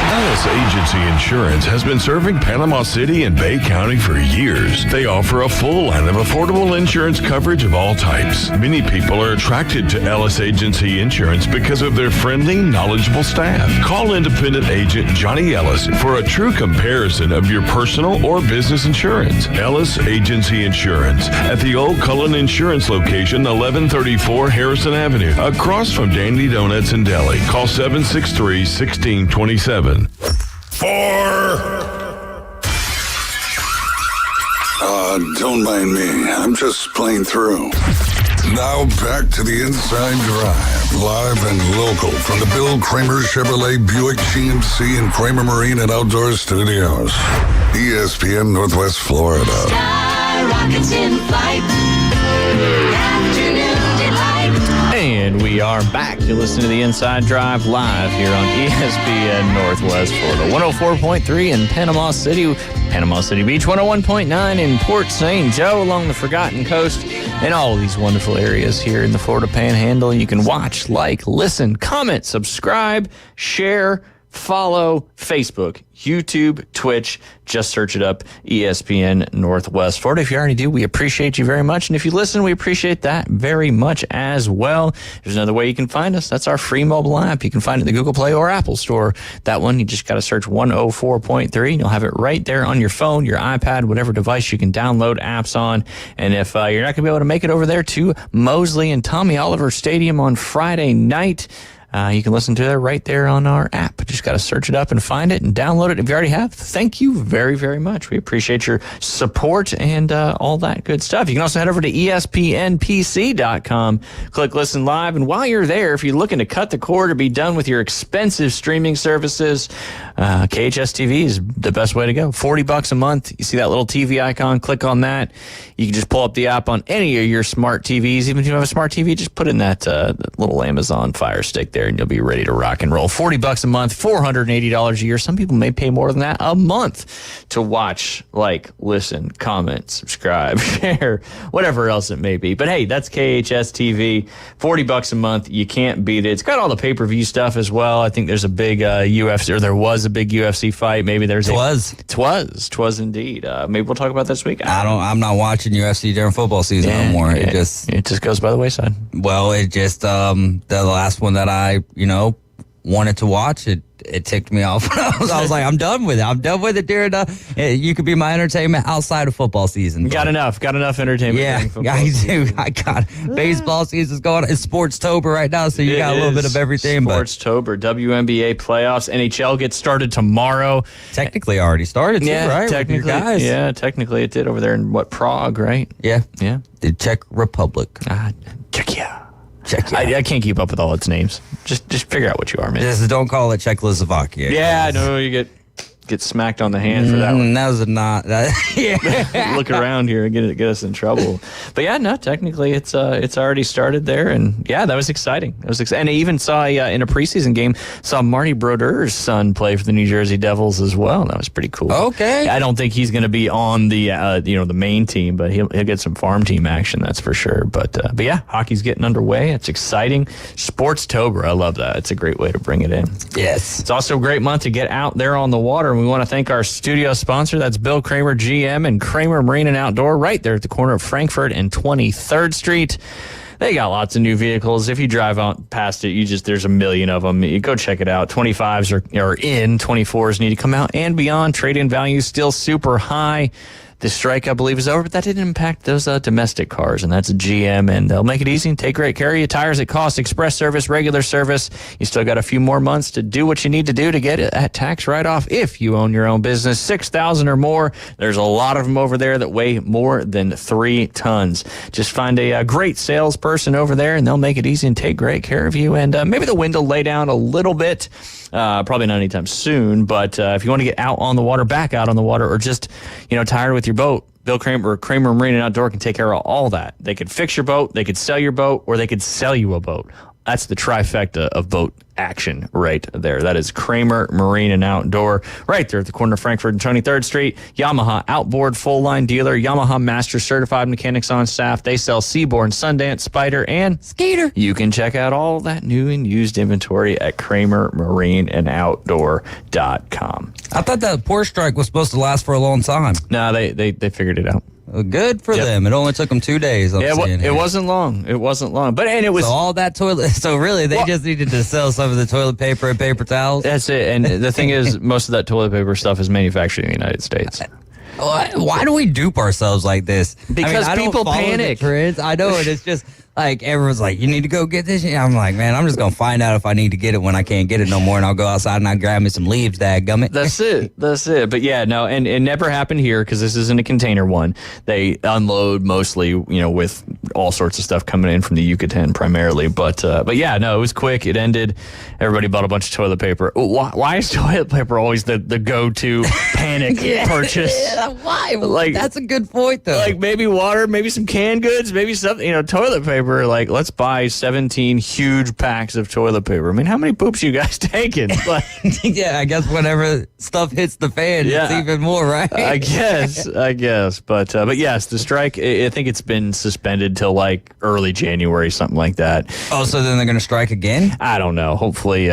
Ellis Agency Insurance has been serving Panama City and Bay County for years. They offer a full line of affordable insurance coverage of all types. Many people are attracted to Ellis Agency Insurance because of their friendly, knowledgeable staff. Call independent agent Johnny Ellis for a true comparison of your personal or business insurance. Ellis Agency Insurance at the Old Cullen Insurance location, 1134 Harrison Avenue, across from Dandy Donuts and Deli. Call 763-1627. Don't mind me. I'm just playing through. Now back to the Inside Drive, live and local from the Bill Kramer Chevrolet Buick GMC and Kramer Marine and Outdoor Studios. ESPN Northwest Florida. Sky rockets in flight. Afternoon delight. And we are back to listen to the Inside Drive live here on ESPN Northwest Florida. 104.3 in Panama City Beach, 101.9 in Port St. Joe along the Forgotten Coast, and all of these wonderful areas here in the Florida Panhandle. You can watch, like, listen, comment, subscribe, share, follow Facebook, YouTube, Twitch. Just search it up, ESPN Northwest Florida. If you already do, we appreciate you very much. And if you listen, we appreciate that very much as well. There's another way you can find us. That's our free mobile app. You can find it in the Google Play or Apple Store. That one, you just got to search 104.3, and you'll have it right there on your phone, your iPad, whatever device you can download apps on. And if you're not going to be able to make it over there to Mosley and Tommy Oliver Stadium on Friday night, you can listen to it right there on our app. Just got to search it up and find it and download it. If you already have, thank you very, very much. We appreciate your support and all that good stuff. You can also head over to ESPNPC.com, click Listen Live. And while you're there, if you're looking to cut the cord or be done with your expensive streaming services, KHS TV is the best way to go. $40 a month. You see that little TV icon, click on that. You can just pull up the app on any of your smart TVs. Even if you have a smart TV, just put in that little Amazon Fire Stick there, and you'll be ready to rock and roll. $40 a month, $480 a year. Some people may pay more than that a month to watch, like, listen, comment, subscribe, share, whatever else it may be. But hey, that's KHS TV, $40 a month. You can't beat it. It's got all the pay-per-view stuff as well. I think there's a big UFC, or there was a big UFC fight. Maybe there's Twas indeed. Maybe we'll talk about this week. I'm not watching UFC during football season no more. It just goes by the wayside. Well, it just the last one that I wanted to watch it. It ticked me off. I was like, I'm done with it. I'm done with it, during you could be my entertainment outside of football season. Got enough entertainment. Yeah, I do. I got baseball season's going on. It's Sportstober right now, so you got a little bit of everything. Sportstober, WNBA playoffs, NHL gets started tomorrow. Technically already started too, right? Technically, with your guys. Yeah, technically it did over there in Prague, right? Yeah. Yeah. The Czech Republic. Czechia. I can't keep up with all its names. Just figure out what you are, man. Just don't call it Czechoslovakia. Yeah, no, you get smacked on the hand for that one. That was not that. Yeah. Look around here and get us in trouble. But yeah, no, technically it's already started there, and yeah, that was exciting. And I even saw in a preseason game Marty Brodeur's son play for the New Jersey Devils as well. That was pretty cool. Okay. I don't think he's going to be on the the main team, but he'll get some farm team action, that's for sure. But yeah, hockey's getting underway. It's exciting. Sportstober, I love that. It's a great way to bring it in. Yes. It's also a great month to get out there on the water. And we want to thank our studio sponsor. That's Bill Kramer, GM, and Kramer Marine and Outdoor, right there at the corner of Frankfurt and 23rd Street. They got lots of new vehicles. If you drive out past it, there's a million of them. You go check it out. 25s are in, 24s need to come out and beyond. Trade-in value still super high. The strike, I believe, is over, but that didn't impact those domestic cars, and that's a GM, and they'll make it easy and take great care of you. Tires at cost, express service, regular service. You still got a few more months to do what you need to do to get it at tax write-off if you own your own business. 6,000 or more. There's a lot of them over there that weigh more than 3 tons. Just find a great salesperson over there, and they'll make it easy and take great care of you. And maybe the wind will lay down a little bit. Probably not anytime soon, but if you want to get out on the water, back out on the water, or just, tired with your boat, Bill Kramer Marine and Outdoor can take care of all that. They could fix your boat, they could sell your boat, or they could sell you a boat. That's the trifecta of boat action right there. That is Kramer Marine and Outdoor, right there at the corner of Frankfurt and 23rd Street. Yamaha outboard full line dealer, Yamaha master certified mechanics on staff. They sell Seabourn, Sundance, Spider, and Skeeter. You can check out all that new and used inventory at KramerMarineandOutdoor.com. I thought that port strike was supposed to last for a long time. No, they figured it out. Well, good for them. It only took them 2 days. It wasn't long. It was so all that toilet. So really, they just needed to sell some of the toilet paper and paper towels. That's it. And the thing is, most of that toilet paper stuff is manufactured in the United States. Why do we dupe ourselves like this? Because I people don't follow panic. The trends. I know it. It's just like everyone's like, you need to go get this. I'm like, man, I'm just gonna find out if I need to get it when I can't get it no more, and I'll go outside and I'll grab me some leaves. Dadgummit. That's it. But yeah, no, and it never happened here because this isn't a container one. They unload mostly, with all sorts of stuff coming in from the Yucatan primarily. But yeah, no, it was quick. It ended. Everybody bought a bunch of toilet paper. Why is toilet paper always the go-to panic purchase? Yeah, why? That's a good point, though. Like maybe water, maybe some canned goods, maybe something. Toilet paper. Like, let's buy 17 huge packs of toilet paper. I mean, how many poops you guys taking? Yeah, I guess whenever stuff hits the fan, it's even more, right? I guess. But yes, the strike, I think it's been suspended till like early January, something like that. Oh, so then they're going to strike again? I don't know. Hopefully,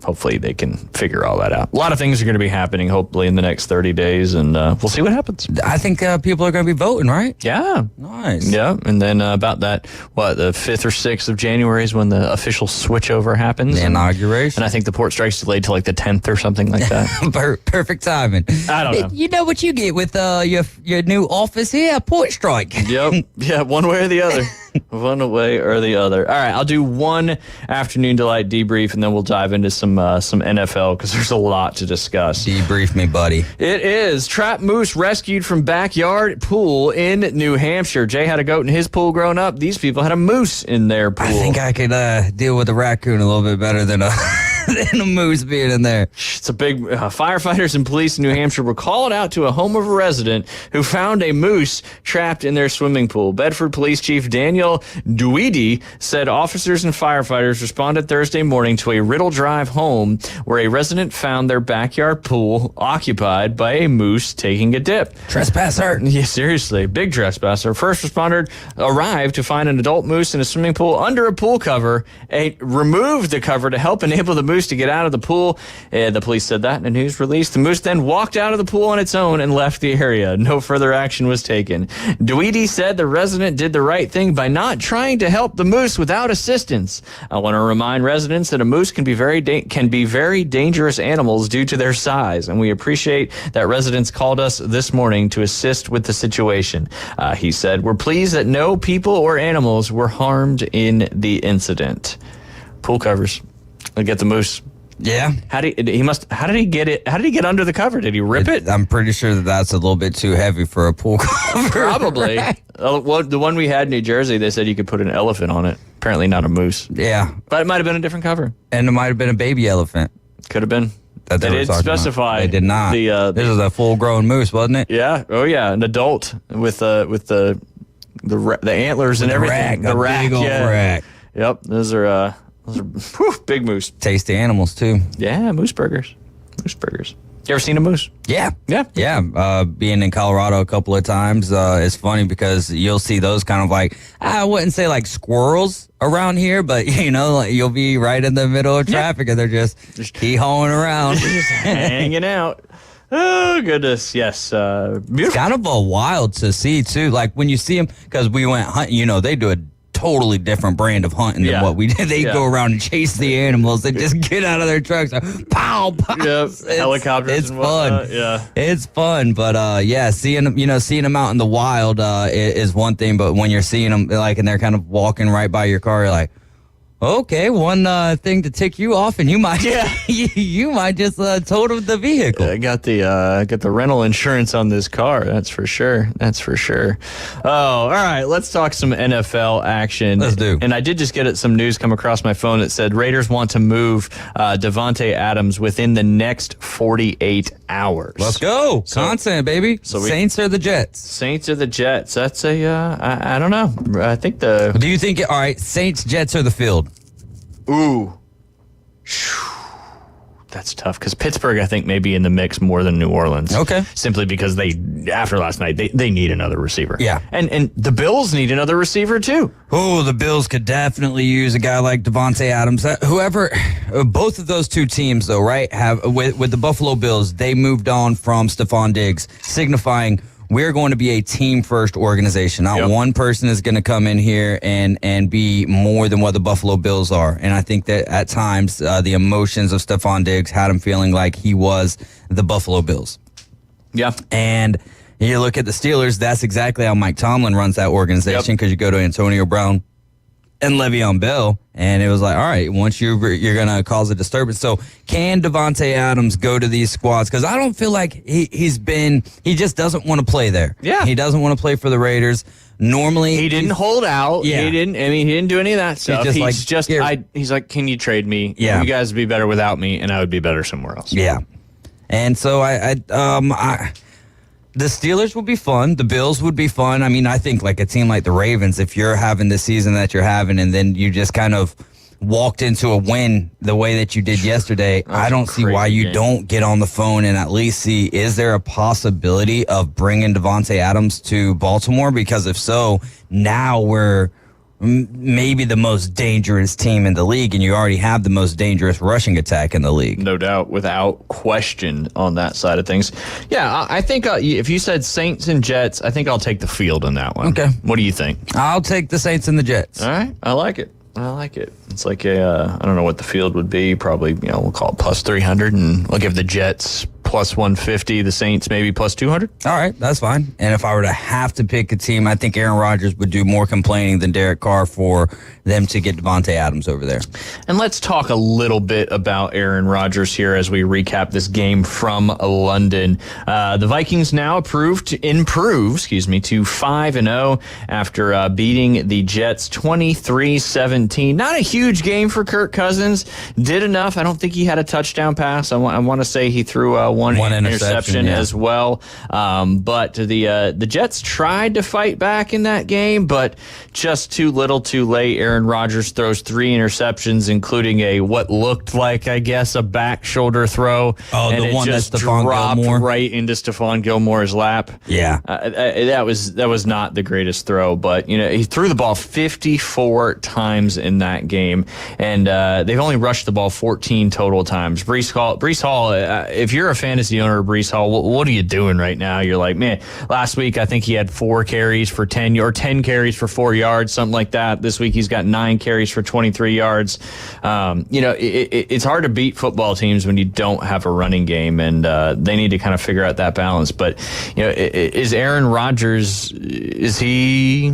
hopefully they can figure all that out. A lot of things are going to be happening, hopefully, in the next 30 days, and we'll see what happens. I think people are going to be voting, right? Yeah. Nice. Yeah, and then about that, the 5th or 6th of January is when the official switchover happens. The inauguration. And I think the port strike's delayed till like the 10th or something like that. Perfect timing. I don't know. You know what you get with your new office here, port strike. Yep. Yeah, one way or the other. One way or the other. All right, I'll do one afternoon delight debrief, and then we'll dive into some NFL because there's a lot to discuss. Debrief me, buddy. It is trapped moose rescued from backyard pool in New Hampshire. Jay had a goat in his pool growing up. These people had a moose in their pool. I think I could deal with a raccoon a little bit better than a moose being in there. It's a big firefighters and police in New Hampshire were called out to a home of a resident who found a moose trapped in their swimming pool. Bedford Police Chief Daniel Duidi said officers and firefighters responded Thursday morning to a Riddle Drive home where a resident found their backyard pool occupied by a moose taking a dip. Trespasser. Yeah, seriously, big trespasser. First responder arrived to find an adult moose in a swimming pool under a pool cover. Removed the cover to help enable the moose moose to get out of the pool. The police said that in a news release. The moose then walked out of the pool on its own and left the area. No further action was taken. Dweedy said the resident did the right thing by not trying to help the moose without assistance. I want to remind residents that a moose can be very dangerous animals due to their size, and we appreciate that residents called us this morning to assist with the situation. He said, we're pleased that no people or animals were harmed in the incident. Pool covers. Look at the moose. Yeah. How did he get it? How did he get under the cover? Did he rip it? I'm pretty sure that's a little bit too heavy for a pool cover. Probably. The one we had in New Jersey, they said you could put an elephant on it. Apparently not a moose. Yeah. But it might have been a different cover. And it might have been a baby elephant. Could have been. They didn't specify. They did not. This was a full-grown moose, wasn't it? Yeah. Oh, yeah. An adult with the antlers and everything. The rack. Big old rack. Yep. Those are big moose. Tasty animals too. Yeah, moose burgers. Moose burgers. You ever seen a moose? Yeah. Yeah. Being in Colorado a couple of times, it's funny because you'll see those kind of like, I wouldn't say like squirrels around here, but like you'll be right in the middle of traffic and they're just hee-hawing around. Just hanging out. Oh, goodness. Yes. Beautiful. It's kind of a wild to see too. Like when you see them, because we went hunting, they do a totally different brand of hunting than what we did. They go around and chase the animals. They just get out of their trucks. Pow, pow. Yep. Helicopters. It's and fun. Whatnot. Yeah. It's fun. But seeing them out in the wild is one thing. But when you're seeing them and they're kind of walking right by your car, you're like, okay, one thing to tick you off, and you might you might just total the vehicle. I got the rental insurance on this car. That's for sure. Oh, all right. Let's talk some NFL action. Let's do. And I did just get some news come across my phone that said Raiders want to move Davante Adams within the next 48 hours. Let's go. Content, baby. Saints or the Jets? Saints or the Jets? That's I don't know. I think Do you think all right? Saints, Jets, or the field? Ooh. That's tough because Pittsburgh, I think, may be in the mix more than New Orleans. Okay. Simply because after last night, they need another receiver. Yeah. And the Bills need another receiver, too. Oh, the Bills could definitely use a guy like Davante Adams. Both of those two teams, though, right, have with the Buffalo Bills, they moved on from Stephon Diggs, signifying we're going to be a team-first organization. Not one person is going to come in here and be more than what the Buffalo Bills are. And I think that at times the emotions of Stephon Diggs had him feeling like he was the Buffalo Bills. Yeah. And you look at the Steelers, that's exactly how Mike Tomlin runs that organization because you go to Antonio Brown and Le'Veon Bell, and it was like, all right, once you're going to cause a disturbance. So can Davante Adams go to these squads? Because I don't feel like he just doesn't want to play there. Yeah. He doesn't want to play for the Raiders. Normally, he didn't hold out. Yeah. He didn't do any of that stuff. He's like, can you trade me? Yeah. You guys would be better without me, and I would be better somewhere else. Yeah. And so the Steelers would be fun. The Bills would be fun. I mean, I think like a team like the Ravens, if you're having the season that you're having and then you just kind of walked into a win the way that you did yesterday, I don't see why you don't get on the phone and at least see, is there a possibility of bringing Davante Adams to Baltimore? Because if so, now we're maybe the most dangerous team in the league, and you already have the most dangerous rushing attack in the league. No doubt, without question on that side of things. Yeah, I think if you said Saints and Jets, I think I'll take the field on that one. Okay. What do you think? I'll take the Saints and the Jets. All right, I like it. It's like I don't know what the field would be. Probably, we'll call it plus 300, and we'll give the Jets plus 150, the Saints maybe plus 200. All right, that's fine. And if I were to have to pick a team, I think Aaron Rodgers would do more complaining than Derek Carr for them to get Davante Adams over there. And let's talk a little bit about Aaron Rodgers here as we recap this game from London. The Vikings now improve to 5-0 after beating the Jets 23-17. Not a huge game for Kirk Cousins. Did enough. I don't think he had a touchdown pass. I want to say he threw one one interception yeah. as well. But the Jets tried to fight back in that game, but just too little too late. Aaron Rodgers throws 3 interceptions, including what looked like, I guess, a back shoulder throw. Oh, and the one just that Stephon dropped Gilmore. right into Stephon Gilmore's lap. Yeah. That was not the greatest throw, but he threw the ball 54 times in that game, and they've only rushed the ball 14 total times. Breece Hall, if you're a fantasy owner of Breece Hall, what are you doing right now? You're like, man, last week I think he had 4 carries for 10 or 10 carries for 4 yards, something like that. This week he's got 9 carries for 23 yards. It's hard to beat football teams when you don't have a running game, and they need to kind of figure out that balance. But is Aaron Rodgers, is he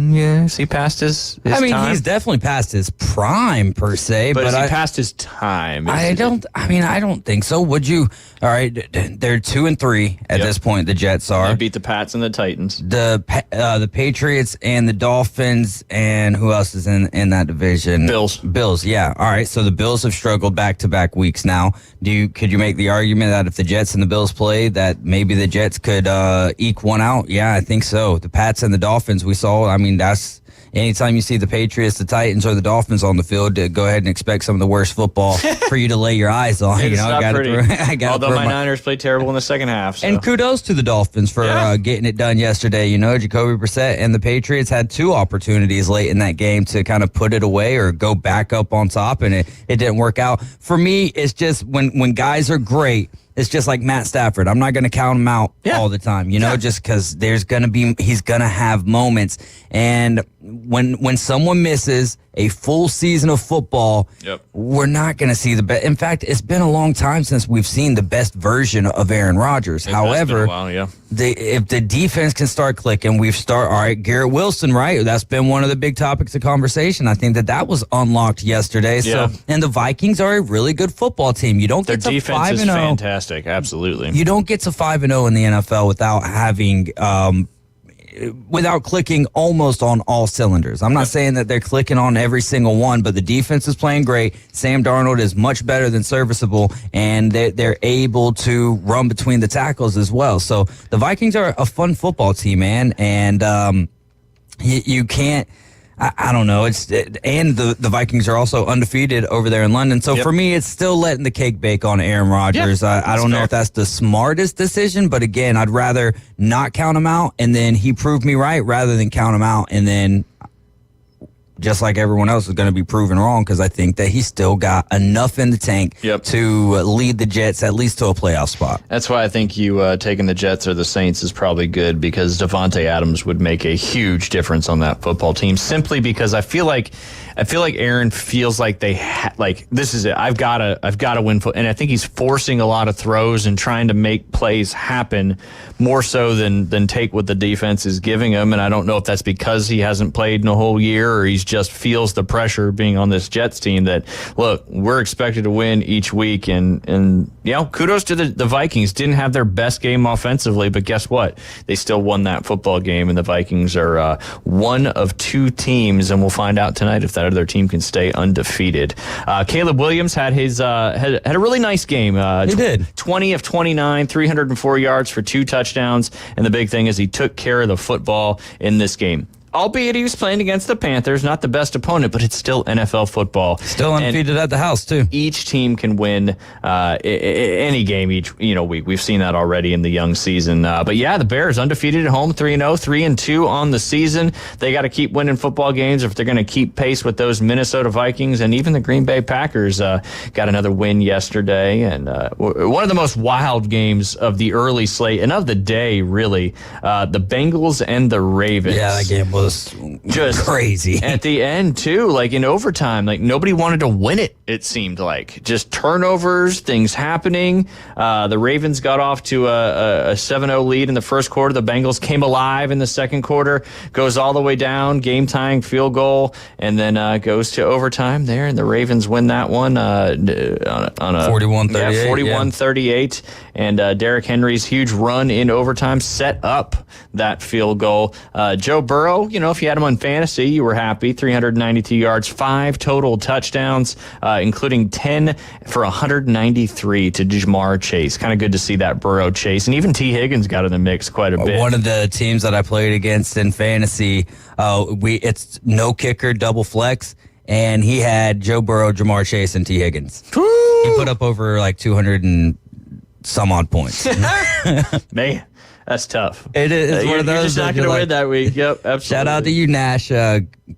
past his time? He's definitely past his prime per se, but is he past his time? I don't think so. Would you? All right, they're 2-3 at this point. The Jets are. They beat the Pats and the Titans. The Patriots and the Dolphins, and who else is in that division? Bills. Yeah. All right. So the Bills have struggled back-to-back weeks now. Could you make the argument that if the Jets and the Bills play, that maybe the Jets could eke one out? Yeah, I think so. The Pats and the Dolphins we saw. That's. Anytime you see the Patriots, the Titans, or the Dolphins on the field, go ahead and expect some of the worst football for you to lay your eyes on. It's not pretty. Although my Niners played terrible in the second half. So. And kudos to the Dolphins for getting it done yesterday. Jacoby Brissett and the Patriots had 2 opportunities late in that game to kind of put it away or go back up on top, and it didn't work out. For me, it's just when guys are great, it's just like Matt Stafford. I'm not going to count him out all the time, just because he's going to have moments. And when someone misses a full season of football, we're not going to see the best. In fact, it's been a long time since we've seen the best version of Aaron Rodgers. However, if the defense can start clicking, all right, Garrett Wilson, right? That's been one of the big topics of conversation. I think that was unlocked yesterday. Yeah. So, and the Vikings are a really good football team. You don't get to 5-0. Their defense is fantastic. Absolutely. You don't get to 5-0 in the NFL without having without clicking almost on all cylinders. I'm not saying that they're clicking on every single one, but the defense is playing great. Sam Darnold is much better than serviceable, and they're able to run between the tackles as well. So the Vikings are a fun football team, man, and you can't. I don't know. And the Vikings are also undefeated over there in London. So for me, it's still letting the cake bake on Aaron Rodgers. I don't know if that's the smartest decision, but again, I'd rather not count him out and then he proved me right rather than count him out and then just like everyone else is going to be proven wrong, because I think that he's still got enough in the tank to lead the Jets at least to a playoff spot. That's why I think you taking the Jets or the Saints is probably good, because Devontae Adams would make a huge difference on that football team, simply because I feel like Aaron feels like this is it. I've got to win, and I think he's forcing a lot of throws and trying to make plays happen more so than take what the defense is giving him. And I don't know if that's because he hasn't played in a whole year, or he's just feels the pressure being on this Jets team that, look, we're expected to win each week. And kudos to the Vikings. Didn't have their best game offensively, but guess what? They still won that football game, and the Vikings are one of 2 teams, and we'll find out tonight if that other team can stay undefeated. Caleb Williams had had a really nice game. He did. 20 of 29, 304 yards for 2 touchdowns, and the big thing is he took care of the football in this game. Albeit he was playing against the Panthers, not the best opponent, but it's still NFL football. Still undefeated at the house, too. Each team can win any game each week. We've seen that already in the young season. But yeah, the Bears undefeated at home, 3-0, 3-2 on the season. They got to keep winning football games if they're going to keep pace with those Minnesota Vikings, and even the Green Bay Packers got another win yesterday. And one of the most wild games of the early slate and of the day, really, the Bengals and the Ravens. Yeah, that game was just crazy at the end too, like in overtime. Like nobody wanted to win it seemed like. Just turnovers, things happening. The Ravens got off to a 7-0 lead in the first quarter. The Bengals came alive in the second quarter, goes all the way down, game tying field goal, and then goes to overtime there, and the Ravens win that one on a 41-38. And Derrick Henry's huge run in overtime set up that field goal. Joe Burrow if you had him on fantasy, you were happy. 392 yards, 5 total touchdowns, including 10 for 193 to Jamar Chase. Kind of good to see that Burrow chase. And even T. Higgins got in the mix quite a bit. One of the teams that I played against in fantasy, it's no kicker, double flex, and he had Joe Burrow, Jamar Chase, and T. Higgins. He put up over like 200 and some odd points. Man, that's tough. It is one of those. You're just not going to win that week. Yep, absolutely. Shout out to you, Nash.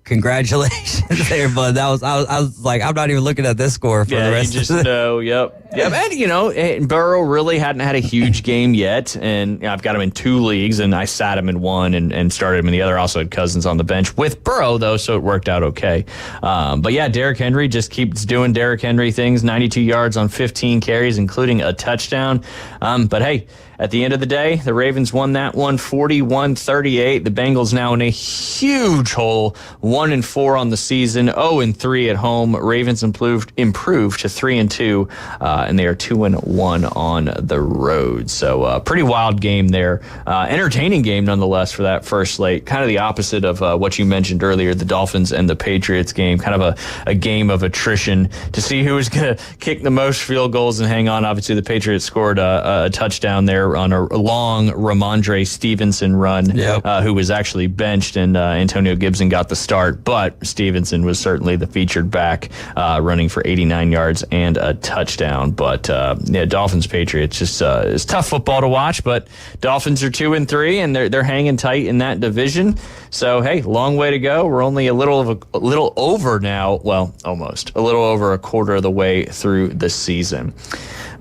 Congratulations there, bud. I was like, I'm not even looking at this score for the rest of it. No, yep. And Burrow really hadn't had a huge game yet, and I've got him in 2 leagues, and I sat him in one and started him in the other. Also had Cousins on the bench with Burrow, though, so it worked out okay. But yeah, Derrick Henry just keeps doing Derrick Henry things, 92 yards on 15 carries, including a touchdown. But hey, at the end of the day, the Ravens won that one 41-38. The Bengals now in a huge hole, 1-4 on the season, 0-3 at home. Ravens improved to 3-2, and they are 2-1 on the road. So pretty wild game there. Entertaining game nonetheless for that first slate. Kind of the opposite of what you mentioned earlier, the Dolphins and the Patriots game. Kind of a game of attrition to see who was going to kick the most field goals and hang on. Obviously, the Patriots scored a touchdown there on a long Ramondre Stevenson run, who was actually benched, and Antonio Gibson got the start, but Stevenson was certainly the featured back, running for 89 yards and a touchdown. But Dolphins Patriots just is tough football to watch, but Dolphins are 2-3 and they're hanging tight in that division. So hey, long way to go. We're only a little over now. Well, almost a little over a quarter of the way through the season.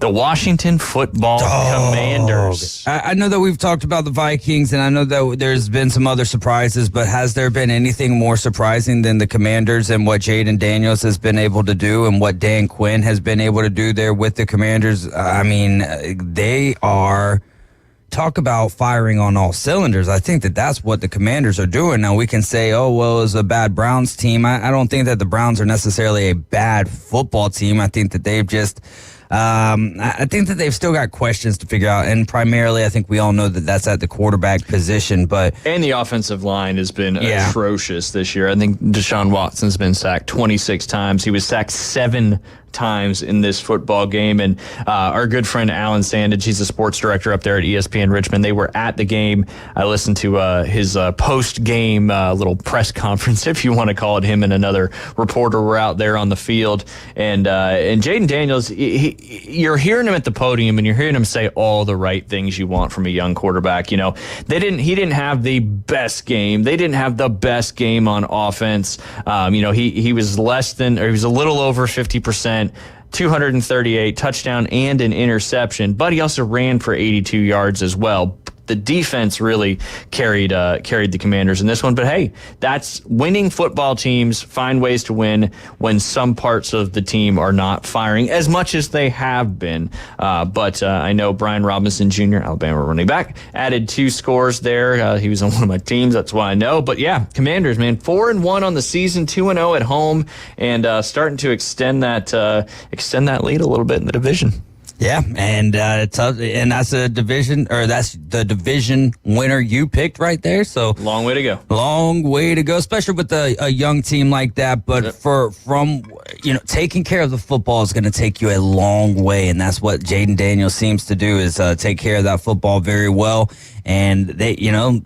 The Washington Football Commanders. I know that we've talked about the Vikings, and I know that there's been some other surprises, but has there been anything more surprising than the Commanders and what Jaden Daniels has been able to do and what Dan Quinn has been able to do there with the Commanders? I mean, they are... Talk about firing on all cylinders. I think that that's what the Commanders are doing. Now, we can say, oh, well, it was a bad Browns team. I don't think that the Browns are necessarily a bad football team. I think that they've just... I think that they've still got questions to figure out, and primarily I think we all know that that's at the quarterback position. And the offensive line has been atrocious this year. I think Deshaun Watson's been sacked 26 times. He was sacked 7 times in this football game. And our good friend Alan Sandage, he's a sports director up there at ESPN Richmond. They were at the game. I listened to his post-game little press conference, if you want to call it. Him and another reporter were out there on the field. And Jaden Daniels, you're hearing him at the podium, and you're hearing him say all the right things you want from a young quarterback. He didn't have the best game. They didn't have the best game on offense. He was he was a little over 50%. 238 touchdown and an interception, but he also ran for 82 yards as well. The defense really carried the Commanders in this one. But hey, that's winning football teams find ways to win when some parts of the team are not firing as much as they have been. But I know Brian Robinson Jr., Alabama running back, added 2 scores there. He was on one of my teams, that's why I know. But yeah, Commanders, man, 4-1 on the season, 2-0 at home, and starting to extend that lead a little bit in the division. Yeah, and that's the division winner you picked right there. So long way to go. Long way to go, especially with a young team like that. But from taking care of the football is going to take you a long way, and that's what Jaden Daniels seems to do, is take care of that football very well. And they,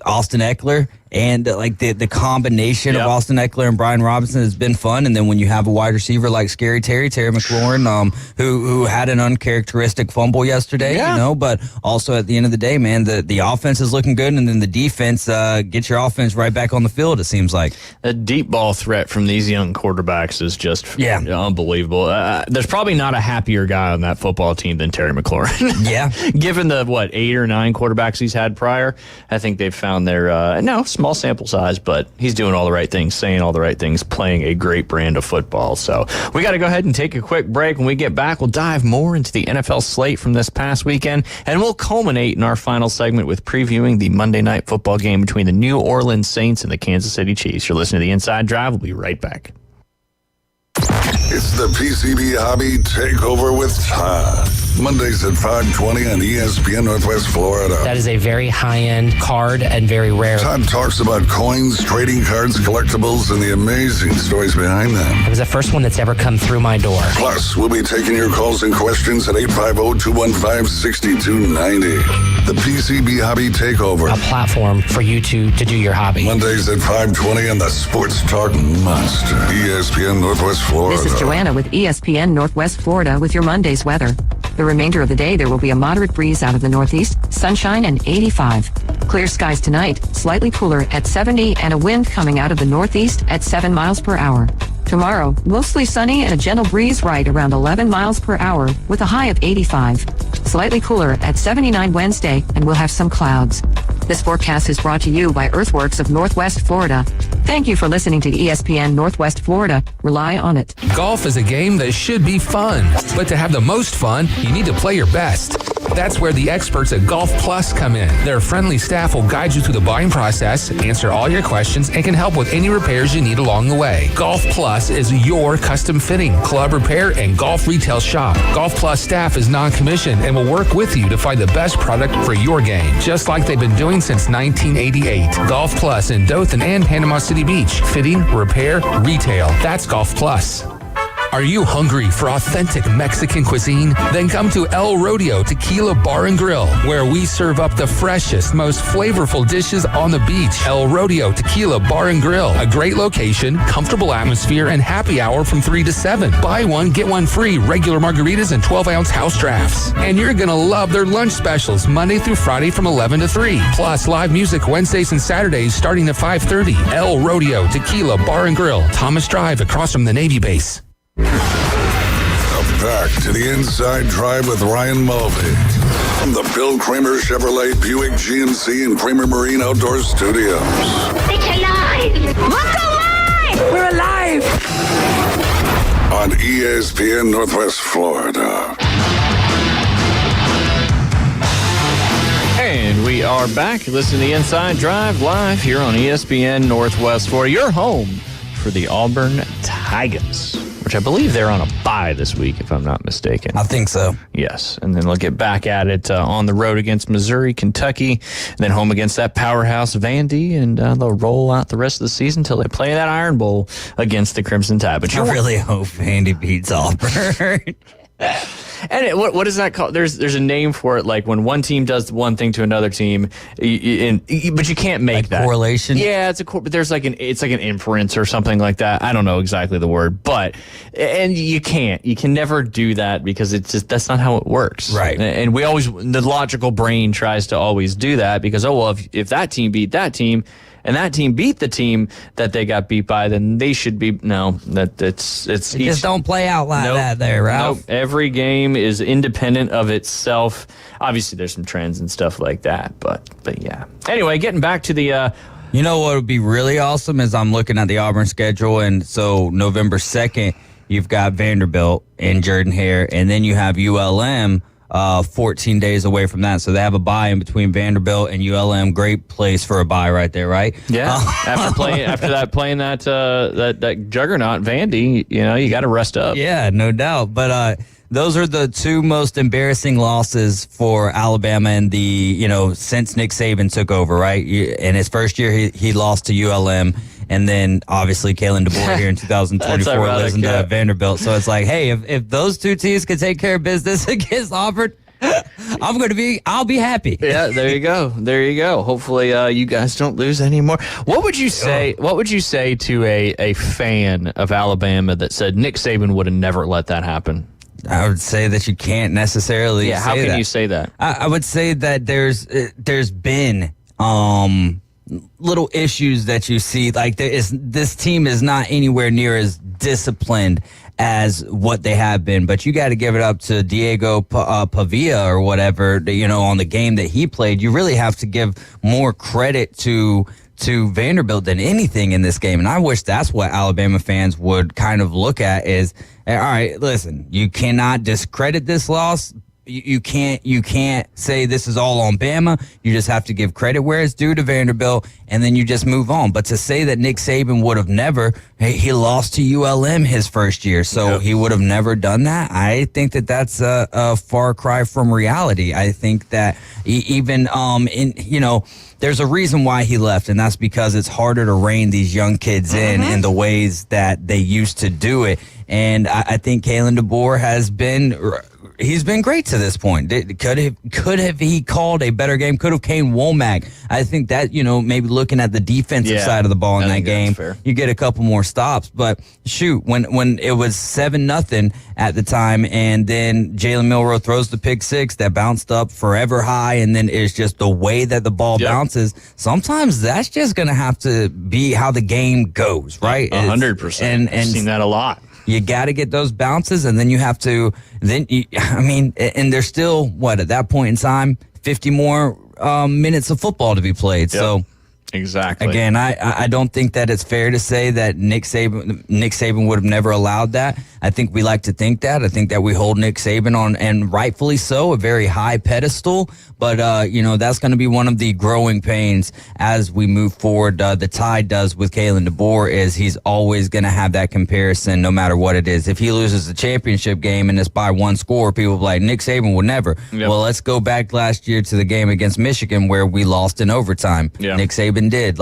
Austin Eckler. And the combination of Austin Eckler and Brian Robinson has been fun. And then when you have a wide receiver like Terry McLaurin, who had an uncharacteristic fumble yesterday, but also at the end of the day, man, the offense is looking good, and then the defense gets your offense right back on the field, it seems like. The deep ball threat from these young quarterbacks is just unbelievable. There's probably not a happier guy on that football team than Terry McLaurin. Yeah. Given the 8 or 9 quarterbacks he's had prior, I think they've found their small sample size, but he's doing all the right things, saying all the right things, playing a great brand of football. So we got to go ahead and take a quick break. When we get back, we'll dive more into the NFL slate from this past weekend, and we'll culminate in our final segment with previewing the Monday Night Football game between the New Orleans Saints and the Kansas City Chiefs. You're listening to The Inside Drive. We'll be right back. It's the PCB Hobby Takeover with Todd. Mondays at 5:20 on ESPN Northwest Florida. That is a very high-end card and very rare. Todd talks about coins, trading cards, collectibles, and the amazing stories behind them. It was the first one that's ever come through my door. Plus, we'll be taking your calls and questions at 850-215-6290. The PCB Hobby Takeover. A platform for you to do your hobby. Mondays at 5:20 on the Sports Talk Monster. ESPN Northwest Florida. This is Joanna with ESPN Northwest Florida with your Monday's weather. The remainder of the day, there will be a moderate breeze out of the northeast, sunshine and 85. Clear skies tonight, slightly cooler at 70 and a wind coming out of the northeast at 7 miles per hour. Tomorrow, mostly sunny and a gentle breeze right around 11 miles per hour with a high of 85. Slightly cooler at 79 Wednesday, and we'll have some clouds. This forecast is brought to you by Earthworks of Northwest Florida. Thank you for listening to ESPN Northwest Florida. Rely on it. Golf is a game that should be fun, but to have the most fun, you need to play your best. That's where the experts at Golf Plus come in. Their friendly staff will guide you through the buying process, answer all your questions, and can help with any repairs you need along the way. Golf Plus is your custom fitting, club repair, and golf retail shop. Golf Plus staff is non-commissioned and will work with you to find the best product for your game, just like they've been doing since 1988. Golf Plus in Dothan and Panama City Beach. Fitting, repair, retail. That's Golf Plus. Are you hungry for authentic Mexican cuisine? Then come to El Rodeo Tequila Bar and Grill, where we serve up the freshest, most flavorful dishes on the beach. El Rodeo Tequila Bar and Grill, a great location, comfortable atmosphere, and happy hour from 3 to 7. Buy one, get one free, regular margaritas and 12-ounce house drafts. And you're going to love their lunch specials Monday through Friday from 11 to 3. Plus, live music Wednesdays and Saturdays starting at 5:30. El Rodeo Tequila Bar and Grill, Thomas Drive across from the Navy base. Up back to the Inside Drive with Ryan Mulvey from the Bill Kramer Chevrolet Buick GMC and Kramer Marine Outdoor Studios. It's alive! Look alive! We're alive! On ESPN Northwest Florida. And we are back. Listen to the Inside Drive live here on ESPN Northwest Florida. Your home for the Auburn Tigers, which I believe they're on a bye this week, if I'm not mistaken. I think so. Yes, and then they'll get back at it on the road against Missouri, Kentucky, and then home against that powerhouse Vandy, and they'll roll out the rest of the season until they play that Iron Bowl against the Crimson Tide. But I really hope Vandy beats Auburn. And what is that called? There's a name for it, like when one team does one thing to another team, but you can't make like that correlation. Yeah, but there's like an inference or something like that. I don't know exactly the word, and you can never do that because it's just that's not how it works, right? And the logical brain tries to always do that because if that team beat that team. And that team beat the team that they got beat by, then they should be just don't play out like that there, Ralph. Nope. Every game is independent of itself. Obviously, there's some trends and stuff like that, but yeah. Anyway, getting back to the. You know what would be really awesome is I'm looking at the Auburn schedule, and so November 2nd, you've got Vanderbilt and Jordan-Hare, and then you have ULM. 14 days away from that, so they have a bye in between Vanderbilt and ULM. Great place for a bye right there, right? Yeah. After playing that juggernaut Vandy, you got to rest up. Yeah, no doubt. But those are the two most embarrassing losses for Alabama in since Nick Saban took over, right? In his first year, he lost to ULM. And then, obviously, Kalen DeBoer here in 2024 lives into Vanderbilt. So it's like, hey, if those two teams can take care of business against Auburn, I'll be happy. Yeah, there you go. There you go. Hopefully, you guys don't lose anymore. What would you say? What would you say to a fan of Alabama that said Nick Saban would have never let that happen? I would say that you can't necessarily. Yeah, how can you say that? I would say that there's been little issues that you see, like this team is not anywhere near as disciplined as what they have been, but you got to give it up to Diego Pavia or whatever, on the game that he played. You really have to give more credit to Vanderbilt than anything in this game, and I wish that's what Alabama fans would kind of look at is, all right, listen, you cannot discredit this loss, you can't say this is all on Bama. You just have to give credit where it's due to Vanderbilt, and then you just move on. But to say that Nick Saban would have never, he lost to ULM his first year, so he would have never done that. I think that that's a far cry from reality. I think that even there's a reason why he left, and that's because it's harder to rein these young kids in the ways that they used to do it. And I think Kalen DeBoer he's been great to this point. Could have he called a better game? Could have Kane Womack? I think that, maybe looking at the defensive side of the ball in that game, you get a couple more stops. But shoot, when it was 7-0 at the time, and then Jalen Milroe throws the pick six that bounced up forever high, and then it's just the way that the ball bounces. Sometimes that's just going to have to be how the game goes, right? 100%. And I've seen that a lot. You got to get those bounces, and then you have to. And there's still at that point in time, 50 more minutes of football to be played. Yep. So. Exactly. Again, I don't think that it's fair to say that Nick Saban would have never allowed that. I think we like to think that. I think that we hold Nick Saban on, and rightfully so, a very high pedestal. But, that's going to be one of the growing pains as we move forward. The Tide does with Kalen DeBoer is he's always going to have that comparison no matter what it is. If he loses the championship game and it's by one score, people will be like, Nick Saban would never. Yep. Well, let's go back last year to the game against Michigan where we lost in overtime. Yep. Nick Saban did.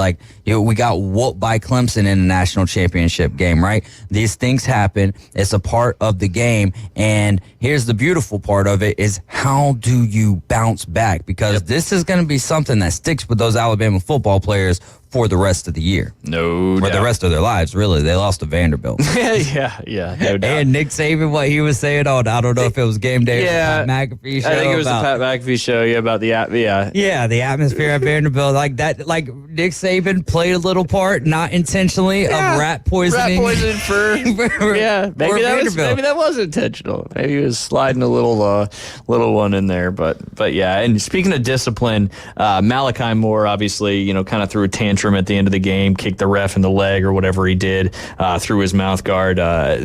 We got whooped by Clemson in a national championship game, right? These things happen. It's a part of the game. And here's the beautiful part of it is how do you bounce back? Because this is going to be something that sticks with those Alabama football players for the rest of the year. No doubt. For the rest of their lives, really. They lost to Vanderbilt. yeah, no doubt. And Nick Saban, what he was saying on, I don't know if it was Game Day or the Pat McAfee show. I think it was the Pat McAfee show, about the the atmosphere at Vanderbilt. Like that, like Nick Saban played a little part, not intentionally, of rat poisoning. Rat poison for maybe that was intentional. Maybe he was sliding a little one in there. But yeah, and speaking of discipline, Malachi Moore obviously, kind of threw a tantrum at the end of the game, kicked the ref in the leg or whatever he did through his mouth guard.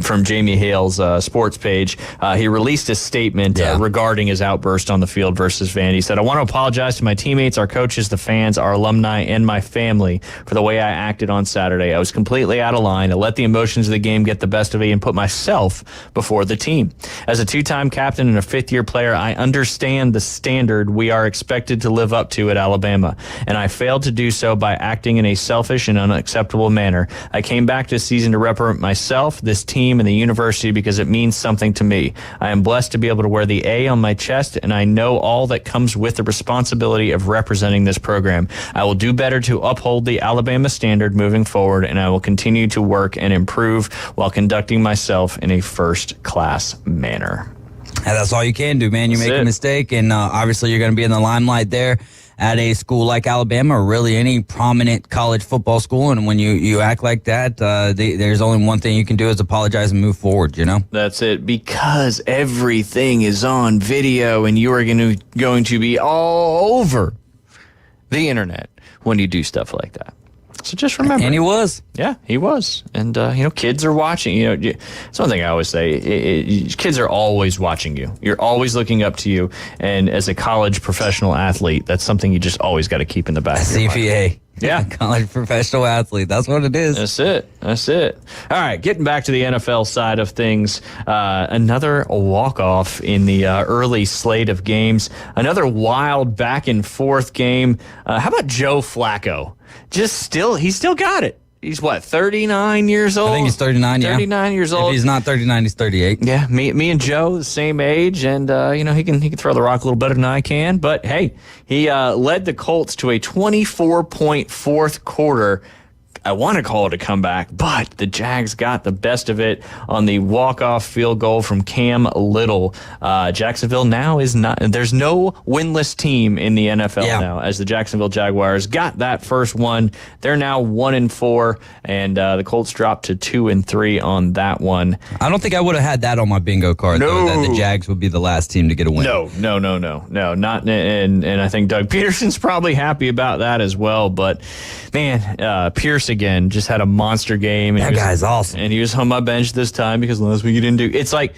From Jamie Hale's sports page, he released a statement regarding his outburst on the field versus Vandy. He said, "I want to apologize to my teammates, our coaches, the fans, our alumni, and my family for the way I acted on Saturday. I was completely out of line. I let the emotions of the game get the best of me and put myself before the team. As a two-time captain and a fifth-year player, I understand the standard we are expected to live up to at Alabama, and I failed to do so by acting in a selfish and unacceptable manner. I came back this season to represent myself, this team, and the university because it means something to me. I am blessed to be able to wear the A on my chest, and I know all that comes with the responsibility of representing this program. I will do better to uphold the Alabama standard moving forward, and I will continue to work and improve while conducting myself in a first-class manner." And that's all you can do, man. You make a mistake, and obviously you're going to be in the limelight there at a school like Alabama or really any prominent college football school. And when you act like that, there's only one thing you can do is apologize and move forward, That's it, because everything is on video and you are going to be all over the internet when you do stuff like that. So just remember. And he was. Yeah, he was. And, kids are watching. It's one thing I always say. Kids are always watching you. You're always looking up to you. And as a college professional athlete, that's something you just always got to keep in the back of your mind. CPA. Yeah. College professional athlete. That's what it is. That's it. All right, getting back to the NFL side of things, another walk-off in the early slate of games. Another wild back-and-forth game. How about Joe Flacco? He's still got it. He's 39 years old? I think he's 39, 39 years old. If he's not 39, he's 38. Yeah, me and Joe, the same age, and, he can throw the rock a little better than I can. But, hey, he led the Colts to a 24-point fourth quarter. I want to call it a comeback, but the Jags got the best of it on the walk-off field goal from Cam Little. Jacksonville now is not, there's no winless team in the NFL now, as the Jacksonville Jaguars got that first one. They're now 1-4, and the Colts dropped to 2-3 on that one. I don't think I would have had that on my bingo card, though, that the Jags would be the last team to get a win. No, not, and I think Doug Peterson's probably happy about that as well, but man, Pierce again just had a monster game. That guy's awesome. And he was on my bench this time because last week he didn't do. It's like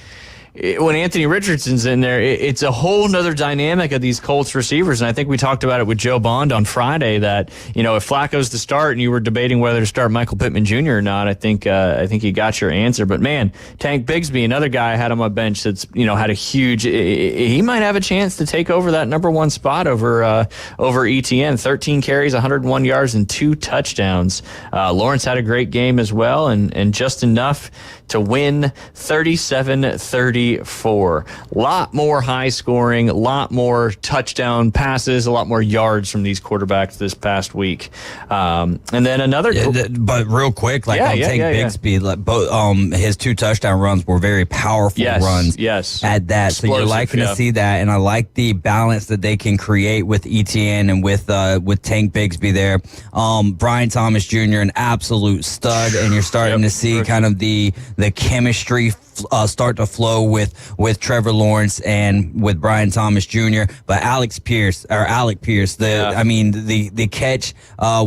when Anthony Richardson's in there, it's a whole nother dynamic of these Colts receivers. And I think we talked about it with Joe Bond on Friday that, if Flacco's to start and you were debating whether to start Michael Pittman Jr. or not, I think you got your answer. But man, Tank Bigsby, another guy I had on my bench that's, had a huge, he might have a chance to take over that number one spot over ETN. 13 carries, 101 yards, and 2 touchdowns. Lawrence had a great game as well, and just enough to win 37-34. A lot more high scoring, a lot more touchdown passes, a lot more yards from these quarterbacks this past week. And then another... but real quick, Tank Bigsby, his 2 touchdown runs were very powerful runs at that. So you're liking to see that, and I like the balance that they can create with ETN and with Tank Bigsby there. Brian Thomas Jr., an absolute stud, and you're starting to see kind of the chemistry start to flow with Trevor Lawrence and with Brian Thomas Jr. But Alec Pierce, the catch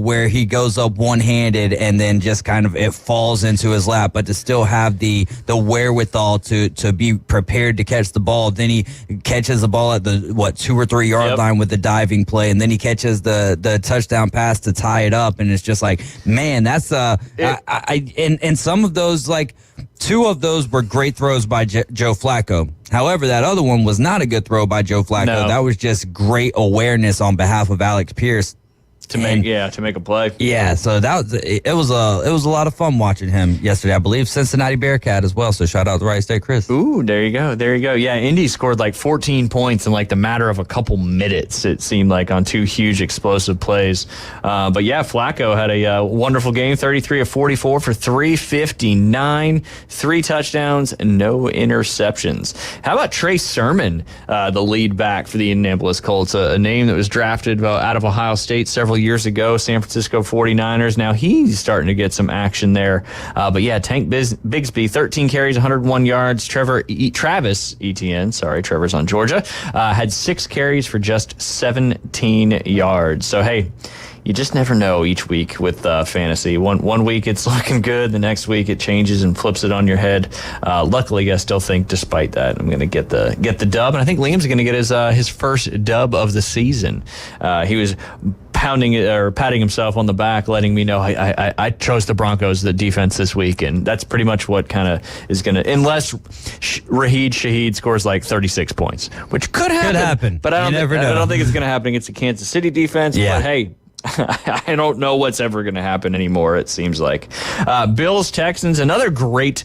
where he goes up one-handed and then just kind of it falls into his lap, but to still have the wherewithal to be prepared to catch the ball. Then he catches the ball at the 2 or 3 yard line with the diving play, and then he catches the touchdown pass to tie it up, and it's just like, man, that's and some of those, like 2 of those were great throws by Joe Flacco. However, that other one was not a good throw by Joe Flacco. No. That was just great awareness on behalf of Alex Pierce. To make a play. Yeah, so it was a lot of fun watching him yesterday. I believe Cincinnati Bearcat as well. So shout out to Wright State Chris. Ooh, there you go. Yeah, Indy scored like 14 points in like the matter of a couple minutes. It seemed like on 2 huge explosive plays. But yeah, Flacco had a wonderful game. 33 of 44 for 359, 3 touchdowns, and no interceptions. How about Trey Sermon, the lead back for the Indianapolis Colts, a name that was drafted out of Ohio State several years ago, San Francisco 49ers. Now he's starting to get some action there. But yeah, Tank Bigsby, 13 carries, 101 yards. Travis Etienne, Trevor's on Georgia, had 6 carries for just 17 yards. So hey, you just never know each week with fantasy. One week it's looking good, the next week it changes and flips it on your head. Luckily, I still think, despite that, I'm going to get the dub, and I think Liam's going to get his first dub of the season. He was patting himself on the back, letting me know I chose the Broncos, the defense this week, and that's pretty much what kind of is going to, unless Raheed Shaheed scores like 36 points, which could happen. But I don't think it's going to happen against the Kansas City defense. Yeah. But hey, I don't know what's ever going to happen anymore, it seems like. Bills-Texans, another great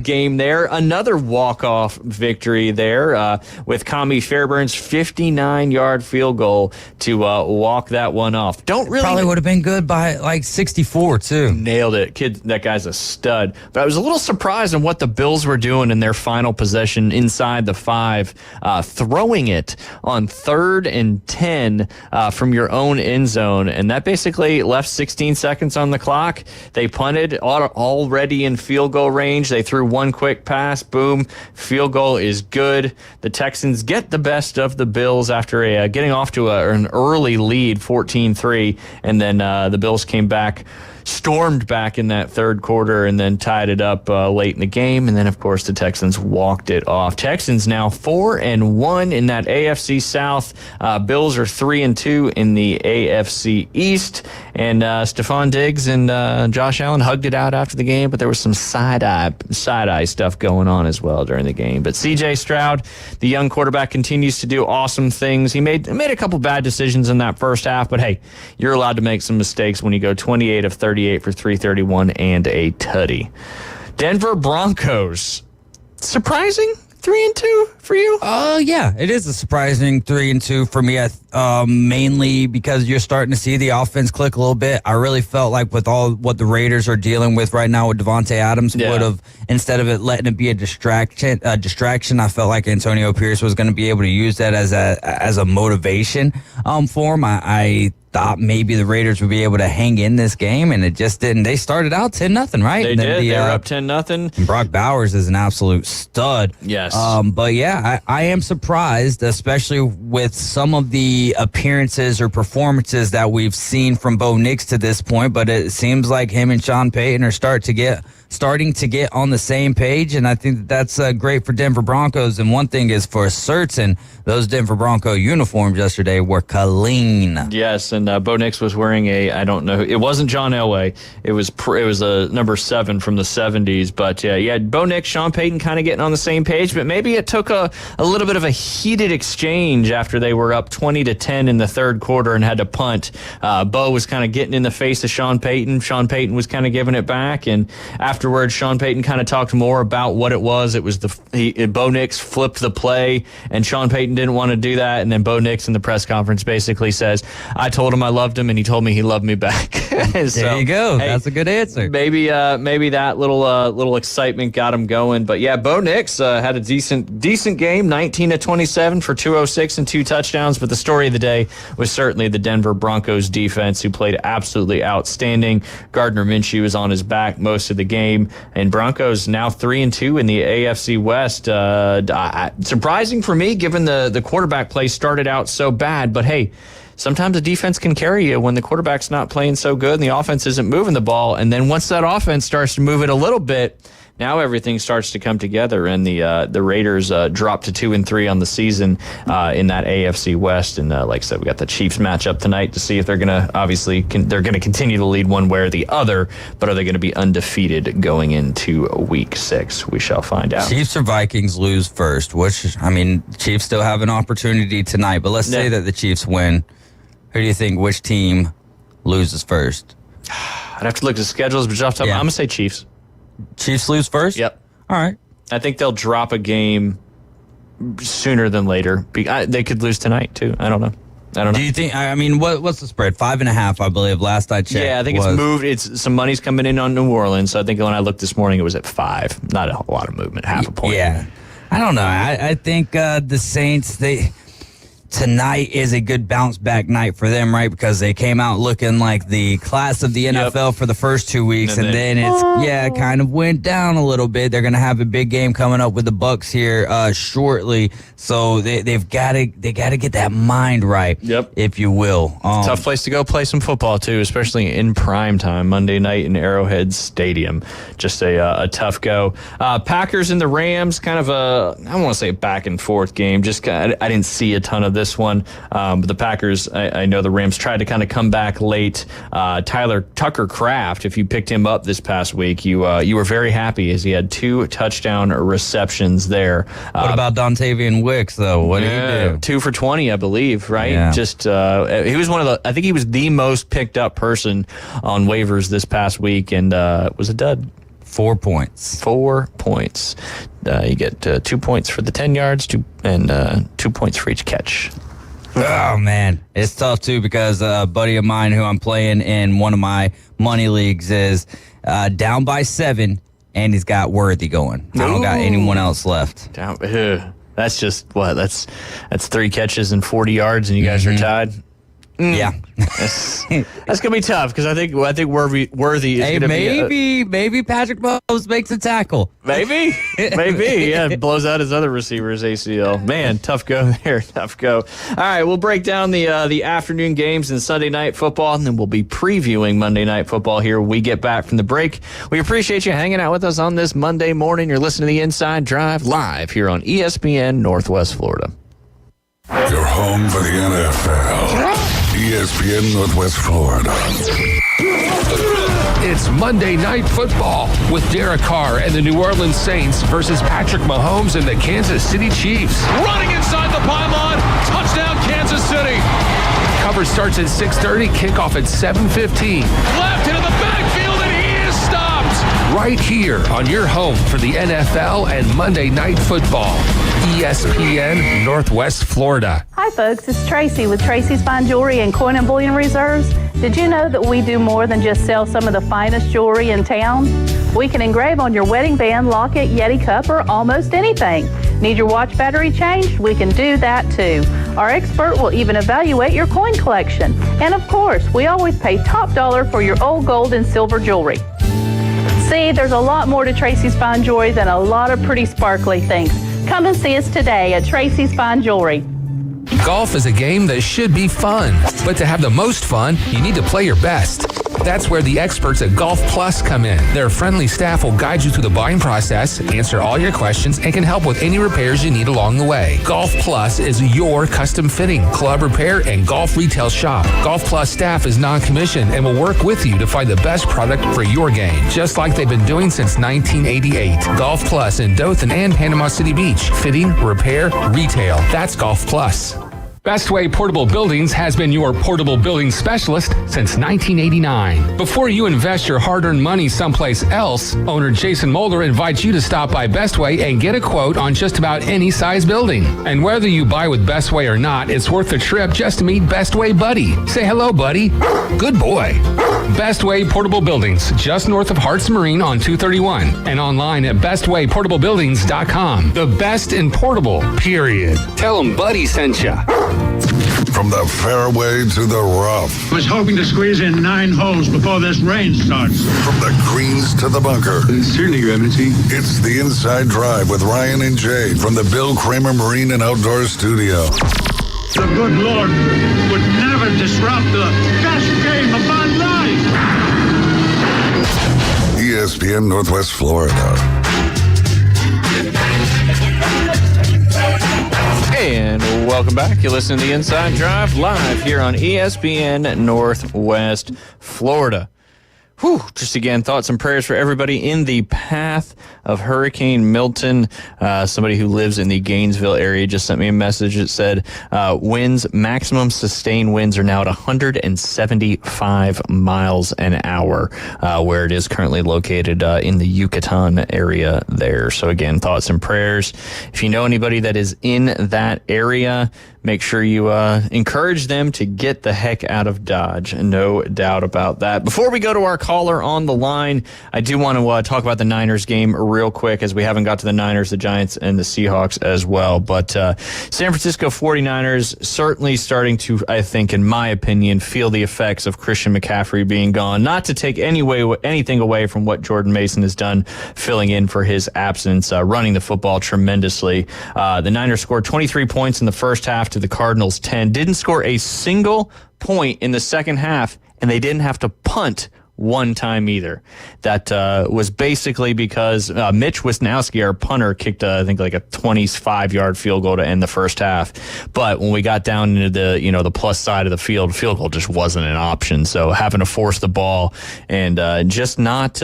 game there. Another walk-off victory there with Kami Fairbairn's 59-yard field goal to walk that one off. Probably would have been good by like 64, too. Nailed it. That guy's a stud. But I was a little surprised on what the Bills were doing in their final possession inside the 5, throwing it on 3rd and 10 from your own end zone. And that basically left 16 seconds on the clock. They punted already in field goal range. They threw one quick pass. Boom. Field goal is good. The Texans get the best of the Bills after getting off to an early lead, 14-3. And then the Bills came back, stormed back in that 3rd quarter, and then tied it up late in the game. And then, of course, the Texans walked it off. Texans now 4-1 in that AFC South. Bills are 3-2 in the AFC East. And Stephon Diggs and Josh Allen hugged it out after the game, but there was some side-eye stuff going on as well during the game. But C.J. Stroud, the young quarterback, continues to do awesome things. He made a couple bad decisions in that first half, but hey, you're allowed to make some mistakes when you go 28 of 38 for 331 and a tutty. Denver Broncos, surprising 3-2 for you? Yeah, it is a surprising 3-2 for me. Mainly because you're starting to see the offense click a little bit. I really felt like with all what the Raiders are dealing with right now with Devontae Adams, would have, instead of it letting it be a distraction, I felt like Antonio Pierce was going to be able to use that as a motivation for him. I thought maybe the Raiders would be able to hang in this game, and it just didn't. They started out 10-0, right? They did. They were up 10-0. Brock Bowers is an absolute stud. Yes. But yeah, I am surprised, especially with some of the appearances or performances that we've seen from Bo Nix to this point. But it seems like him and Sean Payton are starting to get starting to get on the same page, and I think that's great for Denver Broncos. And one thing is for certain, those Denver Bronco uniforms yesterday were clean. Yes, and Bo Nix was wearing I don't know, it wasn't John Elway. It was a number 7 from the 70s. But yeah, Bo Nix, Sean Payton kind of getting on the same page, but maybe it took a little bit of a heated exchange after they were up 20-10 in the third quarter and had to punt. Bo was kind of getting in the face of Sean Payton. Sean Payton was kind of giving it back, and afterwards, Sean Payton kind of talked more about what it was. It was Bo Nix flipped the play, and Sean Payton didn't want to do that. And then Bo Nix in the press conference basically says, "I told him I loved him, and he told me he loved me back." There you go. Hey, that's a good answer. Maybe that little excitement got him going. But yeah, Bo Nix had a decent game, 19-27 for 206 and 2 touchdowns. But the story of the day was certainly the Denver Broncos defense, who played absolutely outstanding. Gardner Minshew was on his back most of the game, and Broncos now 3-2 in the AFC West. Surprising for me, given the quarterback play started out so bad. But hey, sometimes the defense can carry you when the quarterback's not playing so good and the offense isn't moving the ball. And then once that offense starts to move it a little bit, now everything starts to come together, and the Raiders dropped to 2-3 on the season in that AFC West. And like I said, we got the Chiefs matchup tonight to see if they're going to they're going to continue to lead one way or the other, but are they going to be undefeated going into Week 6? We shall find out. Chiefs or Vikings lose first, which, I mean, Chiefs still have an opportunity tonight, but let's say that the Chiefs win. Who do you think, which team loses first? I'd have to look at the schedules, but off the top, I'm going to say Chiefs. Chiefs lose first? Yep. All right. I think they'll drop a game sooner than later. They could lose tonight, too. I don't know. Do you think, I mean, what's the spread? 5.5, I believe, last I checked. Yeah, I think it's moved. Some money's coming in on New Orleans. So I think when I looked this morning, it was at 5. Not a lot of movement, half a point. Yeah. I don't know. I think the Saints, tonight is a good bounce back night for them, right? Because they came out looking like the class of the NFL for the first 2 weeks, and then it kind of went down a little bit. They're going to have a big game coming up with the Bucs here shortly, so they got to get that mind right, if you will. Tough place to go play some football too, especially in prime time, Monday night in Arrowhead Stadium. Just a tough go. Packers and the Rams, kind of I don't want to say a back and forth game. I didn't see a ton of this one. But the Packers, I know the Rams tried to kind of come back late. Tyler Tucker Kraft, if you picked him up this past week, you were very happy as he had 2 touchdown receptions there. What about Dontavian Wicks, though? What did he do? 2 for 20, I believe, right? Yeah. Just he was I think he was the most picked up person on waivers this past week, and it was a dud. 4 points. 4 points. You get 2 points for the 10 yards, 2 points for each catch. Oh, man. It's tough, too, because a buddy of mine who I'm playing in one of my money leagues is down by 7, and he's got Worthy going. I don't got anyone else left. That's just, what? That's 3 catches and 40 yards, and you guys are tied? Yeah. That's gonna be tough because I think Worthy is gonna be maybe Patrick Mahomes makes a tackle. Maybe yeah, blows out his other receiver's ACL. Man, tough go there, tough go. All right, we'll break down the afternoon games and Sunday night football, and then we'll be previewing Monday night football here when we get back from the break. We appreciate you hanging out with us on this Monday morning. You're listening to the Inside Drive live here on ESPN Northwest Florida. Your home for the NFL. ESPN Northwest Florida. It's Monday Night Football with Derek Carr and the New Orleans Saints versus Patrick Mahomes and the Kansas City Chiefs. Running inside the pylon. Touchdown, Kansas City. Coverage starts at 6:30, kickoff at 7:15. Left into the backfield, and he is stopped. Right here on your home for the NFL and Monday Night Football. ESPN Northwest Florida. Hi folks, it's Tracy with Tracy's Fine Jewelry and Coin and Bullion Reserves. Did you know that we do more than just sell some of the finest jewelry in town? We can engrave on your wedding band, locket, Yeti cup, or almost anything. Need your watch battery changed? We can do that too. Our expert will even evaluate your coin collection. And of course, we always pay top dollar for your old gold and silver jewelry. See, there's a lot more to Tracy's Fine Jewelry than a lot of pretty sparkly things. Come and see us today at Tracy's Fine Jewelry. Golf is a game that should be fun, but to have the most fun, you need to play your best. That's where the experts at Golf Plus come in. Their friendly staff will guide you through the buying process, answer all your questions, and can help with any repairs you need along the way. Golf Plus is your custom fitting, club repair, and golf retail shop. Golf Plus staff is non-commissioned and will work with you to find the best product for your game, just like they've been doing since 1988. Golf Plus in Dothan and Panama City Beach. Fitting, repair, retail. That's Golf Plus. Bestway Portable Buildings has been your portable building specialist since 1989. Before you invest your hard-earned money someplace else, owner Jason Mulder invites you to stop by Bestway and get a quote on just about any size building. And whether you buy with Bestway or not, it's worth the trip just to meet Bestway Buddy. Say hello, buddy. Good boy. Bestway Portable Buildings, just north of Harts Marine on 231, and online at bestwayportablebuildings.com. The best in portable, period. Tell them Buddy sent ya. From the fairway to the rough. I was hoping to squeeze in 9 holes before this rain starts. From the greens to the bunker. Certainly, Your Eminency. It's the Inside Drive with Ryan and Jay from the Bill Kramer Marine and Outdoor Studio. The good Lord would never disrupt the best game of my life. ESPN Northwest Florida. And welcome back. You're listening to the Inside Drive live here on ESPN Northwest Florida. Whew, just again, thoughts and prayers for everybody in the path of Hurricane Milton. Somebody who lives in the Gainesville area just sent me a message that said maximum sustained winds are now at 175 miles an hour, where it is currently located in the Yucatan area there. So again, thoughts and prayers. If you know anybody that is in that area, make sure you encourage them to get the heck out of Dodge. No doubt about that. Before we go to our caller on the line, I do want to talk about the Niners game real quick, as we haven't got to the Niners, the Giants, and the Seahawks as well. But San Francisco 49ers certainly starting to, I think, in my opinion, feel the effects of Christian McCaffrey being gone. Not to take anything away from what Jordan Mason has done, filling in for his absence, running the football tremendously. The Niners scored 23 points in the first half to the Cardinals 10. Didn't score a single point in the second half, and they didn't have to punt one time either. That was basically because Mitch Wisnowski, our punter, kicked I think like a 25-yard field goal to end the first half. But when we got down into the plus side of the field goal just wasn't an option. So having to force the ball and just not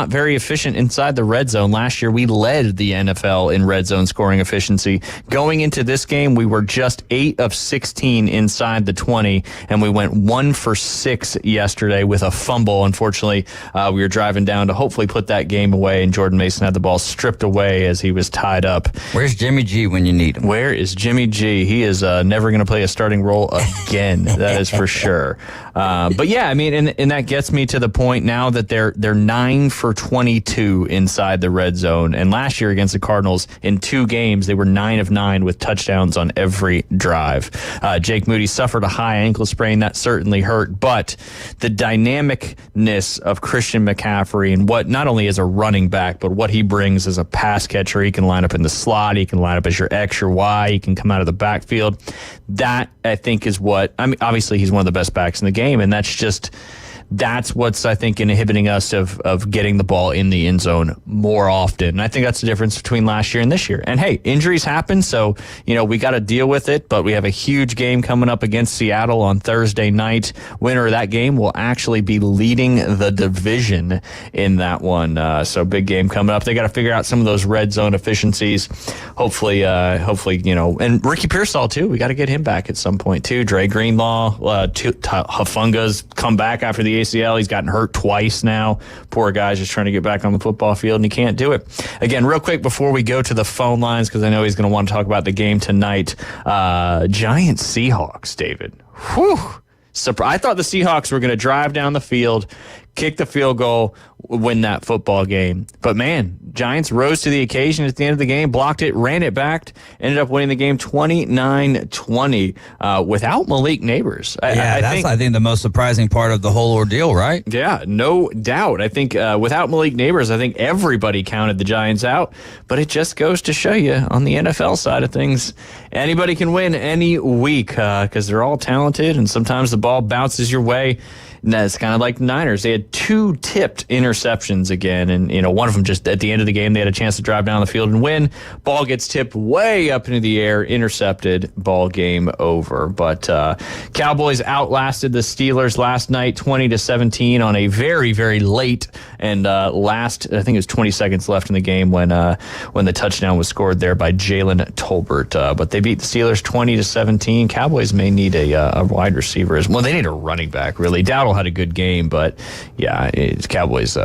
very efficient inside the red zone. Last year we led the NFL in red zone scoring efficiency. Going into this game, we were just 8 of 16 inside the 20, and we went 1 for 6 yesterday with a fumble. Unfortunately, we were driving down to hopefully put that game away, and Jordan Mason had the ball stripped away as he was tied up. Where's Jimmy G when you need him? Where is Jimmy G? He is never going to play a starting role again. That is for sure. But yeah, I mean, and that gets me to the point now that they're 9 for 22 inside the red zone. And last year against the Cardinals, in 2 games, they were 9 of 9 with touchdowns on every drive. Jake Moody suffered a high ankle sprain. That certainly hurt. But the dynamicness of Christian McCaffrey and what not only as a running back, but what he brings as a pass catcher. He can line up in the slot. He can line up as your X, your Y. He can come out of the backfield. That, I think, is what, I mean, obviously he's one of the best backs in the game, and that's what's, I think, inhibiting us of getting the ball in the end zone more often. And I think that's the difference between last year and this year. And hey, injuries happen, so, we got to deal with it, but we have a huge game coming up against Seattle on Thursday night. Winner of that game will actually be leading the division in that one. So big game coming up. They got to figure out some of those red zone efficiencies. Hopefully, and Ricky Pearsall too. We got to get him back at some point too. Dre Greenlaw, Hafunga's come back after the ACL. He's gotten hurt twice now. Poor guy's just trying to get back on the football field, and he can't do it. Again, real quick before we go to the phone lines, because I know he's going to want to talk about the game tonight. Giants Seahawks, David. Whew. I thought the Seahawks were going to drive down the field, kick the field goal, win that football game. But man, Giants rose to the occasion at the end of the game, blocked it, ran it back, ended up winning the game 29-20 without Malik Neighbors. I think the most surprising part of the whole ordeal, right? Yeah, no doubt. I think without Malik Neighbors, I think everybody counted the Giants out. But it just goes to show you on the NFL side of things, anybody can win any week because they're all talented, and sometimes the ball bounces your way. And that's kind of like the Niners. They had 2 tipped interceptions again, and one of them just at the end of the game, they had a chance to drive down the field and win. Ball gets tipped way up into the air, intercepted, ball game over. But Cowboys outlasted the Steelers last night, 20-17 on a very, very late and last. I think it was 20 seconds left in the game when the touchdown was scored there by Jalen Tolbert. But they beat the Steelers 20-17. Cowboys may need a wide receiver as well. They need a running back, really. Dowdle had a good game, but yeah, it's Cowboys.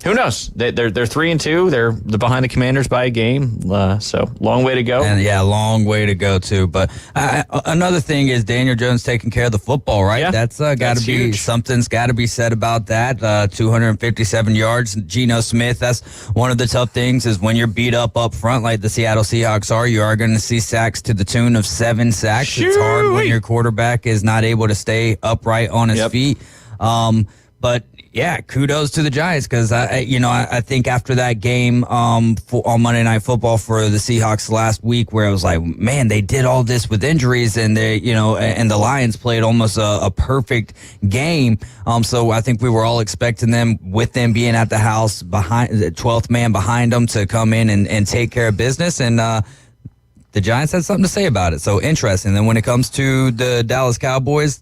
Who knows? They're 3-2. They're behind the Commanders by a game, so long way to go. And yeah, long way to go too. But another thing is Daniel Jones taking care of the football, right? Yeah, that's got to be huge. Something's got to be said about that. 257 yards. Geno Smith. That's one of the tough things is when you're beat up front like the Seattle Seahawks are. You are going to see sacks to the tune of 7 sacks. It's hard when your quarterback is not able to stay upright on his feet. But yeah, kudos to the Giants because I think after that game on Monday Night Football for the Seahawks last week, where it was like, man, they did all this with injuries, and and the Lions played almost a perfect game. So I think we were all expecting them, with them being at the house behind the 12th man behind them, to come in and take care of business. And the Giants had something to say about it. So interesting. Then when it comes to the Dallas Cowboys,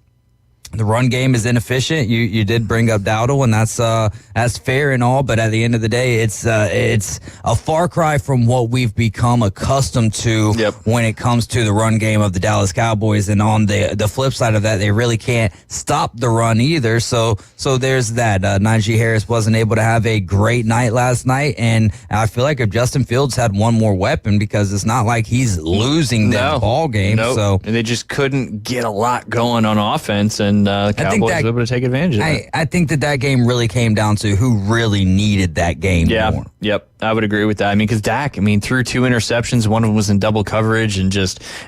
the run game is inefficient. You did bring up Dowdle, and that's fair and all. But at the end of the day, it's a far cry from what we've become accustomed to when it comes to the run game of the Dallas Cowboys. And on the flip side of that, they really can't stop the run either. So there's that. Najee Harris wasn't able to have a great night last night, and I feel like if Justin Fields had one more weapon, because it's not like he's losing the ball game. Nope. So and they just couldn't get a lot going on offense, and the Cowboys were able to take advantage of that. I think that game really came down to who really needed that game more. Yep, I would agree with that. I mean, because Dak, threw 2 interceptions. One of them was in double coverage, and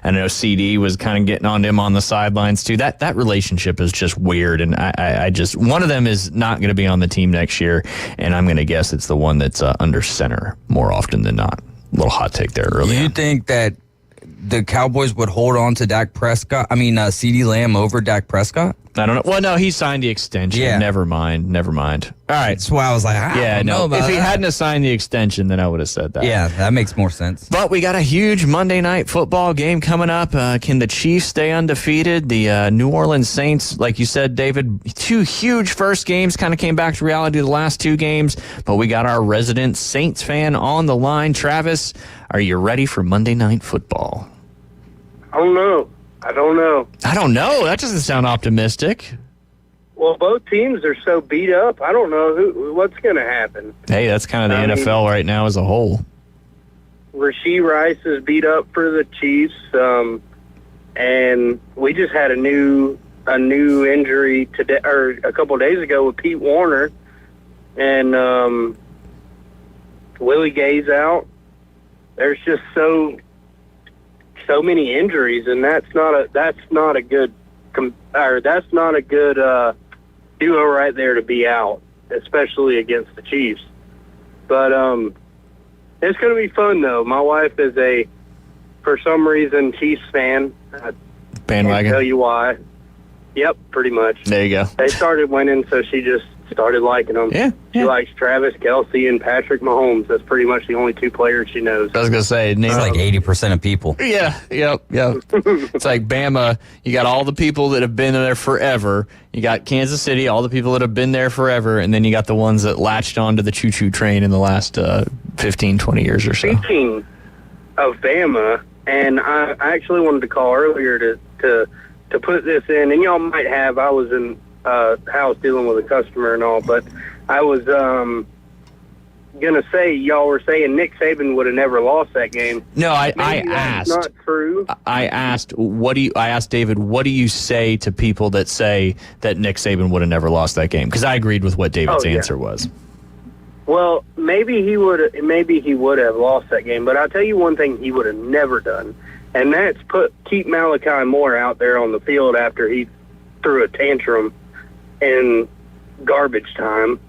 I know CD was kind of getting on him on the sidelines too. That relationship is just weird, and I just, one of them is not going to be on the team next year, and I'm going to guess it's the one that's under center more often than not. A little hot take there earlier. You think that the Cowboys would hold on to Dak Prescott? CeeDee Lamb over Dak Prescott? I don't know. Well, no, he signed the extension. Yeah. Never mind. All right. That's why I was like, I don't know about if he that. hadn't signed the extension, then I would have said that. Yeah, that makes more sense. But we got a huge Monday Night Football game coming up. Can the Chiefs stay undefeated? The New Orleans Saints, like you said, David, 2 huge first games, kind of came back to reality the last 2 games. But we got our resident Saints fan on the line. Travis, are you ready for Monday Night Football? I don't know. I don't know. That doesn't sound optimistic. Well, both teams are so beat up. I don't know what's going to happen. Hey, that's kind of the NFL right now as a whole. Rashee Rice is beat up for the Chiefs, and we just had a new injury today, or a couple of days ago, with Pete Warner, and Willie Gay's out. There's just so many injuries, and that's not a good duo right there to be out, especially against the Chiefs. But it's going to be fun, though. My wife is for some reason, Chiefs fan. Bandwagon. I'll tell you why. Yep, pretty much. There you go. They started winning, so she just started liking them. Yeah. She likes Travis Kelce and Patrick Mahomes. That's pretty much the only 2 players she knows. I was going to say, It's like 80% of people. Yeah, yep. It's like Bama, you got all the people that have been there forever. You got Kansas City, all the people that have been there forever, and then you got the ones that latched onto the choo-choo train in the last 15, 20 years or so. Speaking of Bama, and I actually wanted to call earlier to put this in, and y'all might have, I was in house dealing with a customer and all, but I was gonna say y'all were saying Nick Saban would have never lost that game. No, I Maybe asked. that's not true. I asked I asked David, what do you say to people that say that Nick Saban would have never lost that game? Because I agreed with what David's answer was. Well, maybe he would have lost that game, but I'll tell you one thing he would have never done, and that's keep Malachi Moore out there on the field after he threw a tantrum in garbage time.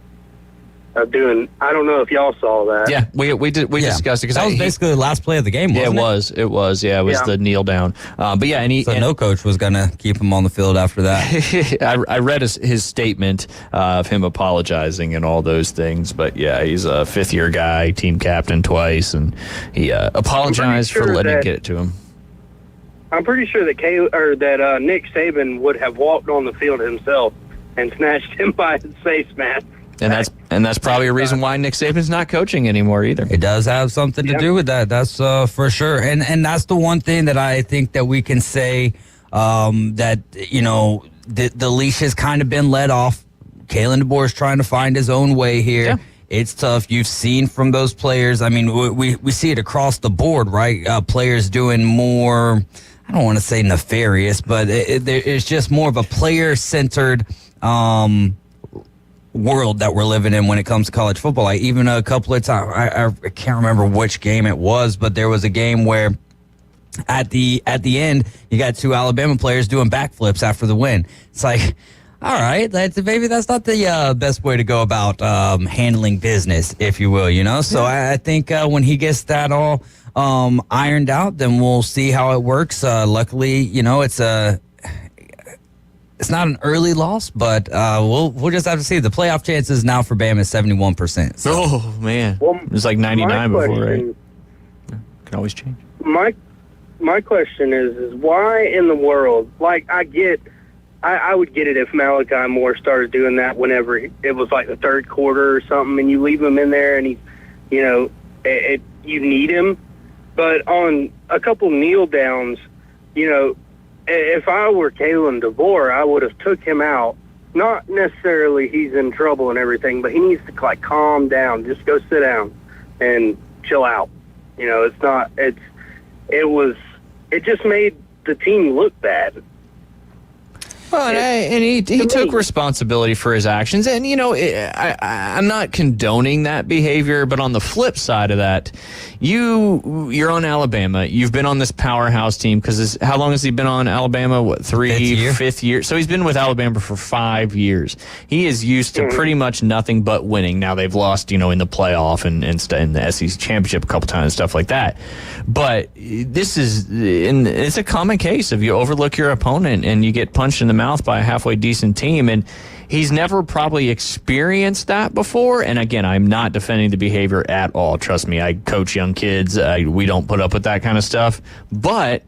I don't know if y'all saw that. Yeah, we discussed it. That was basically the last play of the game, wasn't it? It was. Yeah, it was the kneel down. But yeah, no coach was going to keep him on the field after that. I read his statement of him apologizing and all those things. But yeah, he's a fifth-year guy, team captain twice, and he apologized for letting it get it to him. I'm pretty sure that Nick Saban would have walked on the field himself and snatched him by his face mask. And that's probably a reason why Nick Saban's not coaching anymore either. It does have something to do with that. That's for sure. And that's the one thing that I think that we can say that, the leash has kind of been let off. Kalen DeBoer is trying to find his own way here. Yeah. It's tough. You've seen from those players. I mean, we see it across the board, right? Players doing more, I don't want to say nefarious, but it's just more of a player-centered world that we're living in when it comes to college football. Like even a couple of times, I can't remember which game it was, but there was a game where at the end you got two Alabama players doing backflips after the win. It's like, all right, maybe that's not the best way to go about handling business, if you will. So I think when he gets that all ironed out, then we'll see how it works. Luckily, it's not an early loss, but we'll just have to see. The playoff chances now for Bama is 71%. So. Oh man, it was like 99 before, right? Can always change. My question is why in the world? Like I would get it if Malachi Moore started doing that whenever it was like the third quarter or something, and you leave him in there, and you need him. But on a couple kneel downs, if I were Kalen DeBoer, I would have took him out. Not necessarily he's in trouble and everything, but he needs to calm down. Just go sit down and chill out. It just made the team look bad. Well, and he took responsibility for his actions. And, I'm not condoning that behavior, but on the flip side of that, you're on Alabama. You've been on this powerhouse team because how long has he been on Alabama? What, fifth year? So he's been with Alabama for 5 years. He is used to pretty much nothing but winning. Now they've lost, in the playoff and in the SEC championship a couple times, stuff like that. But it's a common case of you overlook your opponent and you get punched in the mouth by a halfway decent team, and he's never probably experienced that before. And again, I'm not defending the behavior at all. Trust me, I coach young kids. We don't put up with that kind of stuff. But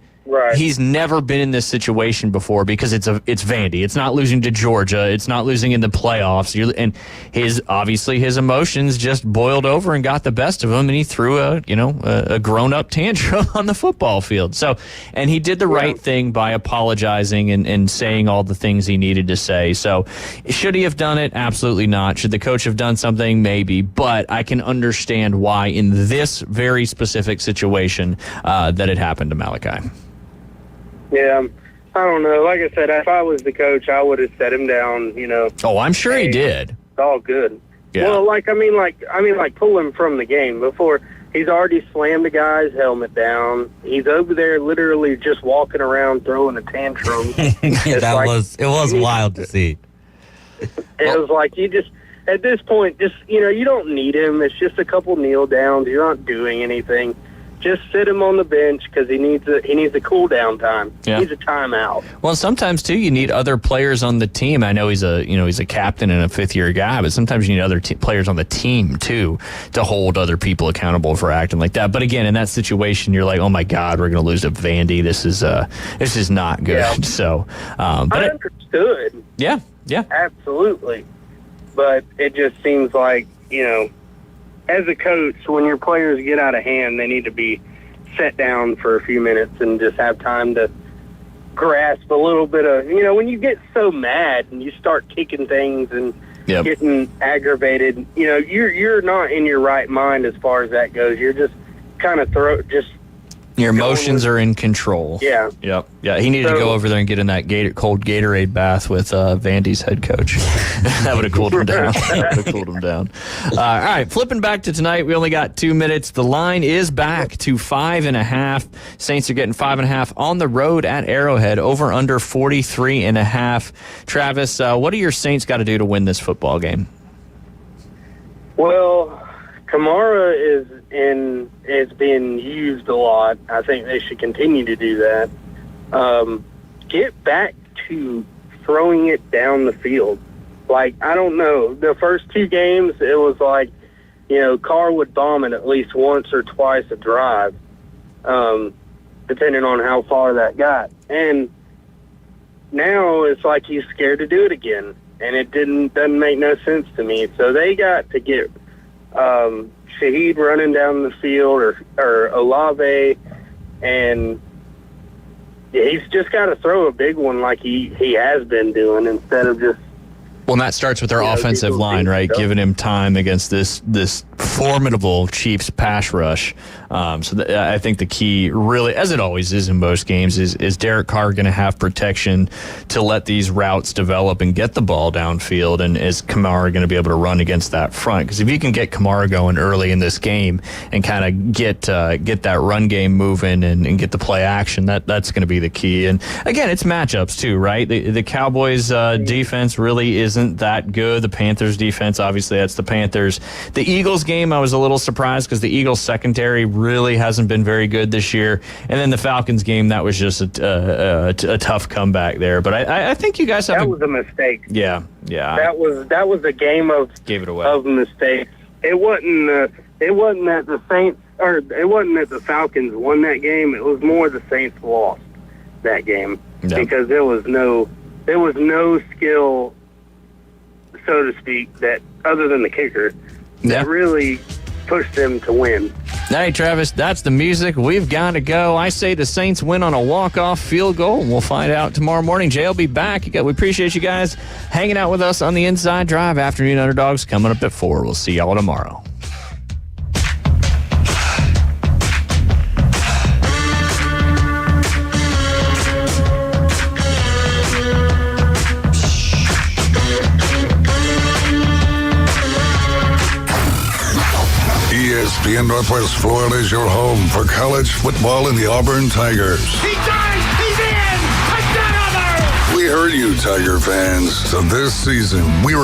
he's never been in this situation before because it's Vandy. It's not losing to Georgia. It's not losing in the playoffs. And his emotions just boiled over and got the best of him, and he threw a grown-up tantrum on the football field. So, and he did the right thing by apologizing and saying all the things he needed to say. So, should he have done it? Absolutely not. Should the coach have done something? Maybe. But I can understand why in this very specific situation that it happened to Malachi. Yeah, I don't know. Like I said, if I was the coach, I would have set him down. Oh, I'm sure he did. It's all good. Yeah. Well, pull him from the game before he's already slammed the guy's helmet down. He's over there, literally just walking around throwing a tantrum. It was wild to see. It was like at this point, you don't need him. It's just a couple kneel downs. You're not doing anything. Just sit him on the bench because he needs a cool down time. Yeah. He needs a timeout. Well, sometimes too you need other players on the team. I know he's a captain and a fifth-year guy, but sometimes you need other players on the team too to hold other people accountable for acting like that. But again, in that situation, you're like, oh my God, we're going to lose to Vandy. This is not good. Yeah. So, but I understood. Yeah, absolutely. But it just seems like as a coach, when your players get out of hand, they need to be set down for a few minutes and just have time to grasp a little bit of, when you get so mad and you start kicking things and getting aggravated. You know, you're not in your right mind as far as that goes. You're just kind of your emotions are in control. Yeah. Yep. Yeah. He needed to go over there and get in that cold Gatorade bath with Vandy's head coach. That would have cooled him down. All right. Flipping back to tonight, we only got 2 minutes. The line is back to 5.5. Saints are getting 5.5 on the road at Arrowhead, over under 43.5. Travis, what do your Saints got to do to win this football game? Well, Kamara is being used a lot. I think they should continue to do that. Get back to throwing it down the field. Like, I don't know. The first 2 games, it was like, you know, Carr would bomb it at least once or twice a drive, depending on how far that got. And now it's like he's scared to do it again, and it doesn't make no sense to me. So they got to get Shaheed running down the field or Olave, and he's just got to throw a big one like he has been doing instead of just. Well, and that starts with their offensive line, right? Giving him time against this formidable Chiefs pass rush. I think the key, really, as it always is in most games, is Derek Carr going to have protection to let these routes develop and get the ball downfield, and is Kamara going to be able to run against that front? Because if you can get Kamara going early in this game and kind of get that run game moving and get the play action, that's going to be the key. And again, it's matchups too, right? The Cowboys defense really isn't that good. The Panthers defense, obviously, that's the Panthers. The Eagles game, I was a little surprised because the Eagles secondary really hasn't been very good this year. And then the Falcons game, that was just a tough comeback there. But I think you guys have. That was a mistake. Yeah. That was a game of gave it away of mistakes. It wasn't that the Saints or it wasn't that the Falcons won that game. It was more the Saints lost that game because there was no skill, so to speak, that other than the kicker that really pushed them to win. Hey, Travis, that's the music. We've got to go. I say the Saints win on a walk-off field goal, and we'll find out tomorrow morning. Jay will be back. We appreciate you guys hanging out with us on the Inside Drive. Afternoon Underdogs coming up at 4. We'll see y'all tomorrow. ESPN Northwest Florida is your home for college football and the Auburn Tigers. He dives! He's in! Touchdown, Auburn! We heard you, Tiger fans. So this season, we